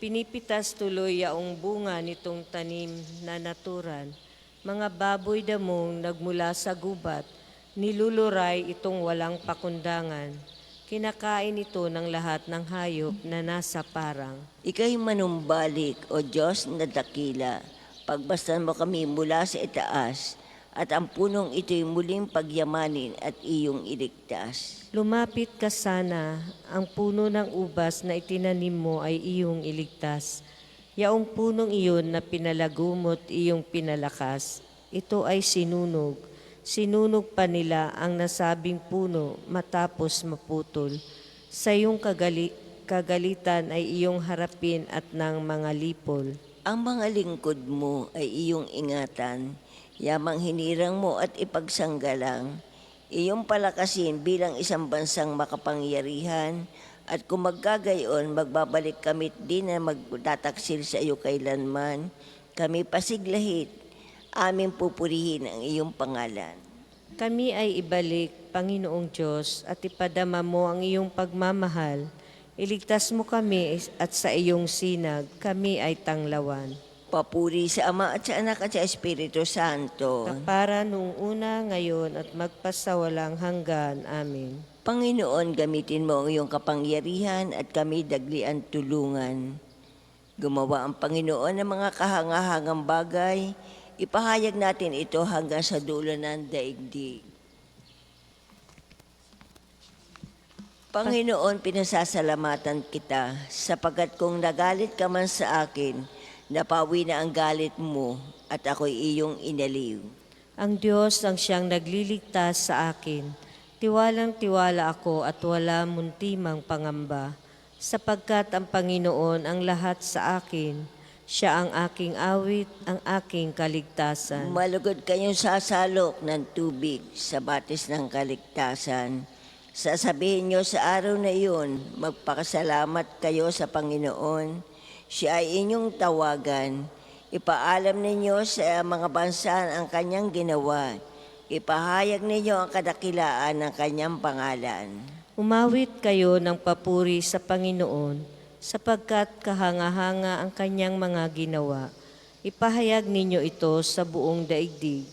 Pinipitas tuloy yaong bunga nitong tanim na naturan. Mga baboy damong nagmula sa gubat, niluluray itong walang pakundangan. Kinakain ito ng lahat ng hayop na nasa parang. Ika'y manumbalik, O Diyos na dakila, pagbastan mo kami mula sa itaas, at ang punong ito'y muling pagyamanin at iyong iligtas. Lumapit ka sana, ang puno ng ubas na itinanim mo ay iyong iligtas. Yaong punong iyon na pinalagumot iyong pinalakas, ito ay sinunog. Sinunog pa nila ang nasabing puno matapos maputol. Sa iyong kagalitan ay iyong harapin at ng mga lipol. Ang mga lingkod mo ay iyong ingatan, yamang hinirang mo at ipagsanggalang. Iyong palakasin bilang isang bansang makapangyarihan, at kung magkagayon, magbabalik kami't di na magtataksil sa iyo kailanman. Kami pasiglahit, aming pupurihin ang iyong pangalan. Kami ay ibalik, Panginoong Diyos, at ipadama mo ang iyong pagmamahal. Iligtas mo kami at sa iyong sinag, kami ay tanglawan. Papuri sa Ama at sa Anak at sa Espiritu Santo. Para nung una, ngayon at magpasawalang hanggan. Amen. Panginoon, gamitin mo ang iyong kapangyarihan at kami daglian tulungan. Gumawa ang Panginoon ng mga kahangahangang bagay, ipahayag natin ito hanggang sa dulo ng daigdig. Panginoon, pinasasalamatan kita sapagkat kung nagalit ka man sa akin, napawi na ang galit mo at ako'y iyong inaliw. Ang Diyos ang siyang nagliligtas sa akin. Tiwalang-tiwala ako at wala muntimang pangamba, sapagkat ang Panginoon ang lahat sa akin. Siya ang aking awit, ang aking kaligtasan. Malugod kayong sasalok ng tubig sa batis ng kaligtasan. Sasabihin niyo sa araw na iyon, magpakasalamat kayo sa Panginoon. Siya ay inyong tawagan. Ipaalam ninyo sa mga bansa ang kanyang ginawa. Ipahayag ninyo ang kadakilaan ng kanyang pangalan. Umawit kayo ng papuri sa Panginoon, sapagkat kahanga-hanga ang kanyang mga ginawa. Ipahayag ninyo ito sa buong daigdig.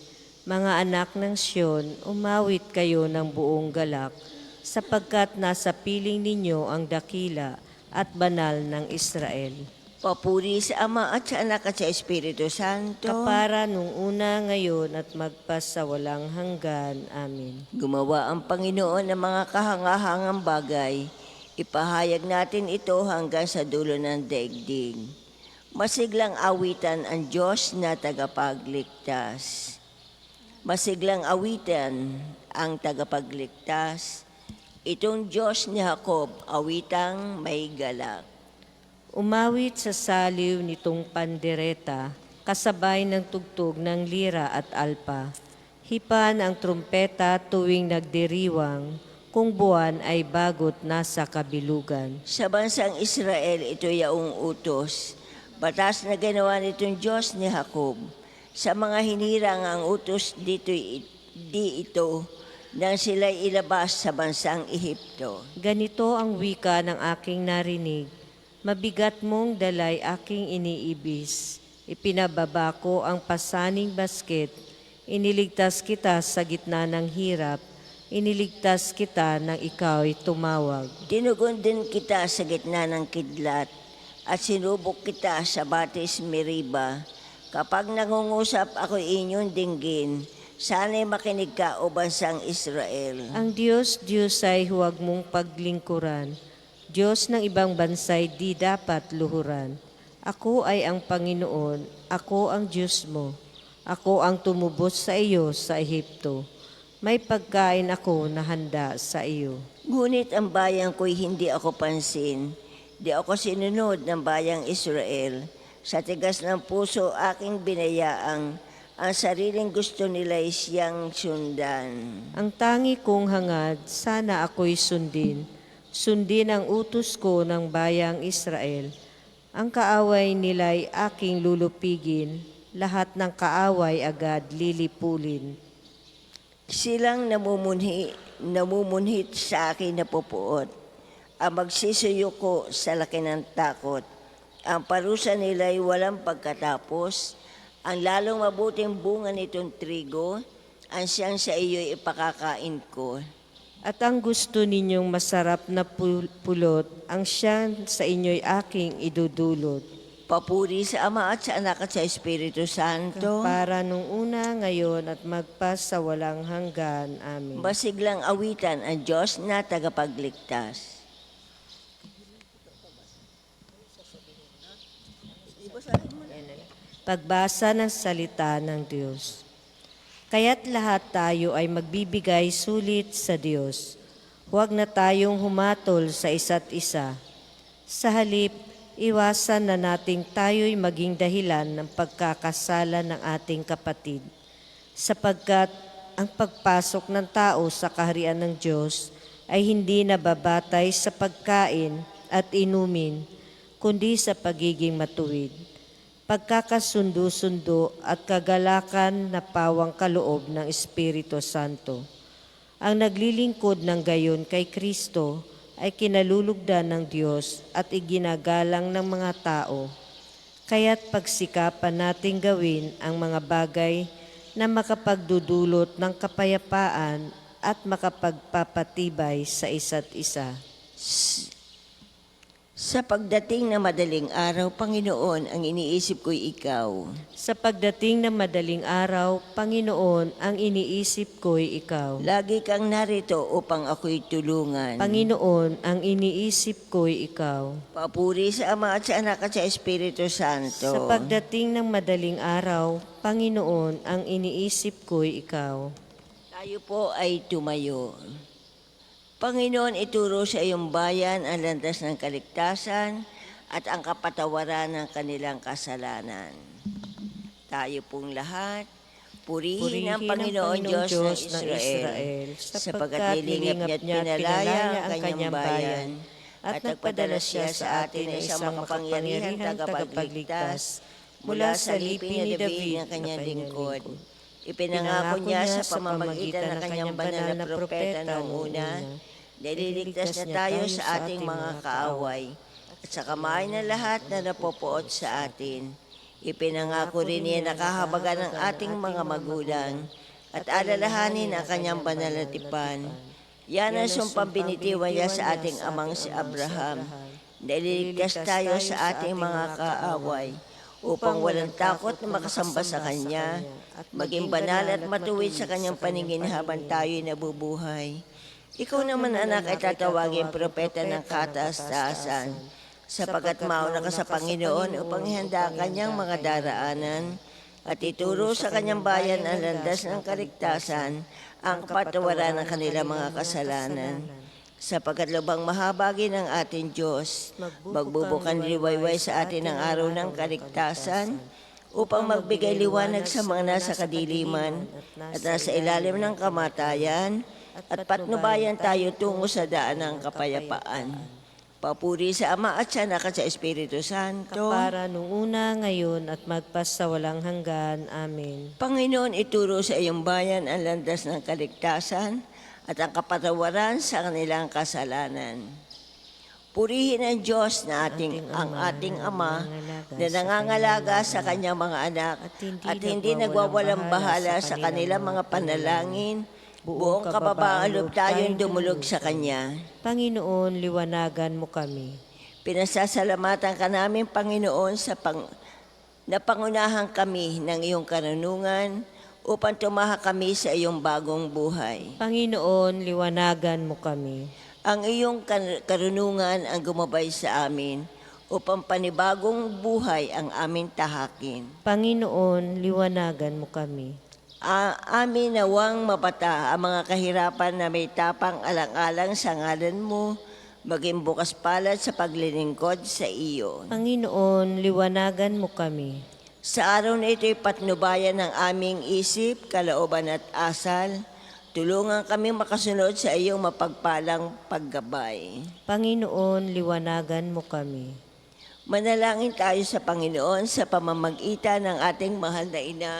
Mga anak ng Siyon, umawit kayo ng buong galak, sapagkat nasa piling ninyo ang dakila at banal ng Israel. Papuri sa Ama at sa Anak at sa Espiritu Santo. Kapara nung una, ngayon at magpasawalang hanggan. Amen. Gumawa ang Panginoon ng mga kahangahangang bagay. Ipahayag natin ito hanggang sa dulo ng daigdig. Masiglang awitan ang Diyos na tagapagligtas. Masiglang awitan ang tagapagligtas. Itong Diyos ni Jacob, awitang may galak. Umawit sa saliw nitong pandereta, kasabay ng tugtog ng lira at alpa. Hipan ang trumpeta tuwing nagdiriwang, kung buwan ay bagot nasa kabilugan. Sa bansang Israel, ito yaong utos. Batas na ginawa nitong Diyos ni Jacob. Sa mga hinirang ang utos dito, di ito. nang sila'y ilabas sa bansang Ehipto. Ganito ang wika ng aking narinig, mabigat mong dalay aking iniibis. Ipinababa ko ang pasaning basket, iniligtas kita sa gitna ng hirap, iniligtas kita nang ikaw'y tumawag. Tinugon din kita sa gitna ng kidlat at sinubok kita sa Batis Meriba. Kapag nangungusap ako inyong dinggin, sana'y makinig ka o bansang Israel. Ang Diyos ay huwag mong paglingkuran. Diyos ng ibang bansa'y di dapat luhuran. Ako ay ang Panginoon, ako ang Diyos mo. Ako ang tumubos sa iyo sa Ehipto. May pagkain ako na handa sa iyo. Ngunit ang bayang ko'y hindi ako pansin. Di ako sinunod ng bayang Israel. Sa tigas ng puso aking binayaang, ang sariling gusto nila'y siyang sundan. Ang tangi kong hangad, sana ako'y sundin. Sundin ang utos ko ng bayang Israel. Ang kaaway nila'y aking lulupigin, lahat ng kaaway agad lilipulin. Silang namumunhit sa akin na pupuot. Ang magsisuyo ko sa laki ng takot. Ang parusa nila'y walang pagkatapos. Ang lalong mabuting bunga nitong trigo, ang siyang sa iyo'y ipakakain ko. At ang gusto ninyong masarap na pulot, ang siyang sa inyo'y aking idudulot. Papuri sa Ama at sa Anak at sa Espiritu Santo. Para nung una, ngayon at magpas sa walang hanggan. Amen. Masiglang awitan ang Diyos na tagapagligtas. Pagbasa ng salita ng Diyos. Kaya't lahat tayo ay magbibigay sulit sa Diyos. Huwag na tayong humatol sa isa't isa. Sa halip, iwasan na nating tayo'y maging dahilan ng pagkakasala ng ating kapatid. Sapagkat ang pagpasok ng tao sa kaharian ng Diyos ay hindi nababatay sa pagkain at inumin, kundi sa pagiging matuwid, pagkakasundo-sundo at kagalakan na pawang kaloob ng Espiritu Santo. Ang naglilingkod ng gayon kay Kristo ay kinalulugdan ng Diyos at iginagalang ng mga tao. Kaya't pagsikapan nating gawin ang mga bagay na makapagdudulot ng kapayapaan at makapagpapatibay sa isa't isa. Sa pagdating na madaling araw, Panginoon, ang iniisip ko'y ikaw. Sa pagdating ng madaling araw, Panginoon, ang iniisip ko'y ikaw. Lagi kang narito upang ako'y tulungan. Panginoon, ang iniisip ko'y ikaw. Papuri sa Ama at sa Anak at sa Espiritu Sa Santo. pagdating ng madaling araw, Panginoon, ang iniisip ko'y ikaw. Tayo po ay tumayo. Panginoon, ituro sa iyong bayan ang landas ng kaligtasan at ang kapatawaran ng kanilang kasalanan. Tayo pong lahat, purihin ang Panginoon Diyos ng Israel, sapagkat nilingap niya at pinalaya ang kanyang bayan, at nagpadala siya sa atin ng isang makapangyarihang tagapagligtas mula sa lipi ni David ng kanyang lingkod. Ipinangako niya sa pamamagitan ng kanyang banal na propeta noong una, nililigtas na tayo sa ating mga kaaway at sa kamay ng lahat na napopoot sa atin. Ipinangako rin niya nakahabagan ng ating mga magulang at alalahanin ang kanyang banal na tipan. Yan ang sumpang binitiwan niya sa ating amang si Abraham. Nililigtas tayo sa ating mga kaaway upang walang takot na makasamba sa kanya, maging banal at matuwid sa kanyang paningin habang tayo'y nabubuhay. Ikaw naman, anak, ay tatawagin propeta ng kataas-taasan, sapagkat mauna ka sa Panginoon upang ihanda ang kanyang mga daraanan at ituro sa kanyang bayan ang landas ng kaligtasan, ang kapatawaran ng kanilang mga kasalanan. Sapagkat lubang mahabagin ng ating Diyos, magbubukan liwayway sa atin ang araw ng kaligtasan, upang magbigay liwanag sa mga nasa kadiliman at nasa ilalim ng kamatayan, at patnubayan tayo tungo sa daan ng kapayapaan. Papuri sa Ama at sa Anak at sa Espiritu Santo. Para nung una, ngayon at magpas sa walang hanggan. Amen. Panginoon, ituro sa iyong bayan ang landas ng kaligtasan at ang kapatawaran sa kanilang kasalanan. Purihin ang Diyos na ang ating Ama na nangangalaga sa kanyang mga anak at hindi nagwawalang bahala sa kanilang mga panalangin. Buong kababaang loob tayong dumulog sa Kanya. Panginoon, liwanagan mo kami. Pinasasalamatan ka namin, Panginoon, na pangunahan kami ng iyong karunungan upang tumaha kami sa iyong bagong buhay. Panginoon, liwanagan mo kami. Ang iyong karunungan ang gumabay sa amin upang panibagong buhay ang aming tahakin. Panginoon, liwanagan mo kami. Amin nawang mabata ang mga kahirapan na may tapang alang-alang sa ngalan mo, maging bukas palad sa paglilingkod sa iyo. Panginoon, liwanagan mo kami. Sa araw na ito'y patnubayan ng aming isip, kalooban at asal. Tulungan kami makasunod sa iyong mapagpalang paggabay. Panginoon, liwanagan mo kami. Manalangin tayo sa Panginoon sa pamamagitan ng ating mahal na ina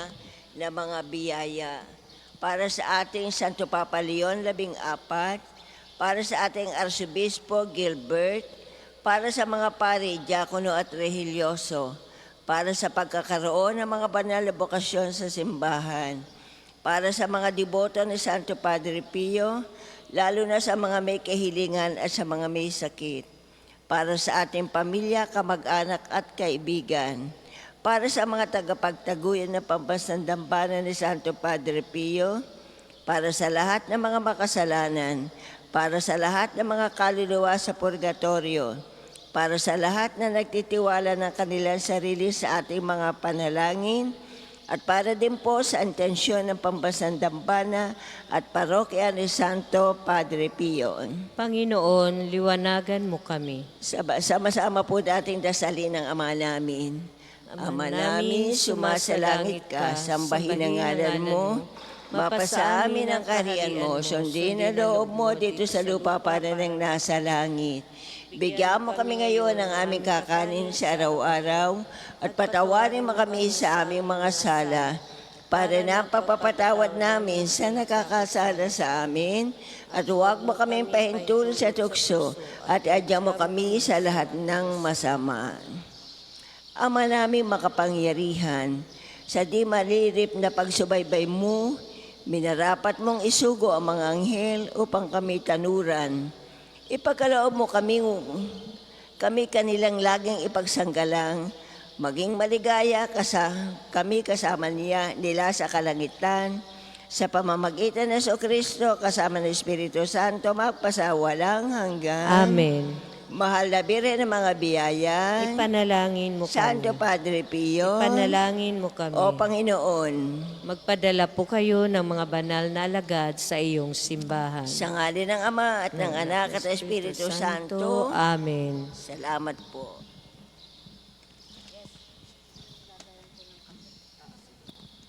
na mga biyaya. Para sa ating Santo Papa Leon 14, para sa ating Arsobispo Gilbert, para sa mga pari, diakono at rehilyoso, para sa pagkakaroon ng mga banal na bokasyon sa simbahan, para sa mga deboto ni Santo Padre Pio, lalo na sa mga may kahilingan at sa mga may sakit, para sa ating pamilya, kamag-anak at kaibigan, para sa mga tagapagtaguyan ng pambansang dambana ni Santo Padre Pio, para sa lahat ng mga makasalanan, para sa lahat ng mga kaluluwa sa purgatorio, para sa lahat na nagtitiwala ng kanilang sarili sa ating mga panalangin, at para din po sa intensyon ng pambansang dambana at parokya ni Santo Padre Pio. Panginoon, liwanagan mo kami. Sama-sama po dating dasalin ng Ama namin. Ama namin, sumasalangit ka, sambahin ang ngalan mo, mapasa amin ang kaharian mo, sundin ang loob mo dito sa lupa para nang nasa langit. Bigyan mo kami ngayon ng aming kakanin sa araw-araw at patawarin mo kami sa aming mga sala para na pagpapatawad namin sa nakakasala sa amin at huwag mo kami pahintulot sa tukso at adya mo kami sa lahat ng masama. Ama namin makapangyarihan, sa di malirip na pagsubaybay mo, minarapat mong isugo ang mga anghel upang kami tanuran. Ipagkaloob mo kami kanilang laging ipagsanggalang, maging maligaya kami kasama nila sa kalangitan, sa pamamagitan ng Kristo kasama ng Espiritu Santo, magpasawalang hanggan. Amen. Mahal na Birhen ng mga biyaya, Ipanalangin mo kami. Santo Padre Pio, Ipanalangin mo kami. o Panginoon, Magpadala po kayo ng mga banal na alagad sa iyong simbahan. sa ngalan ng Ama at ng Anak at ng Espiritu Santo, Amen. salamat po.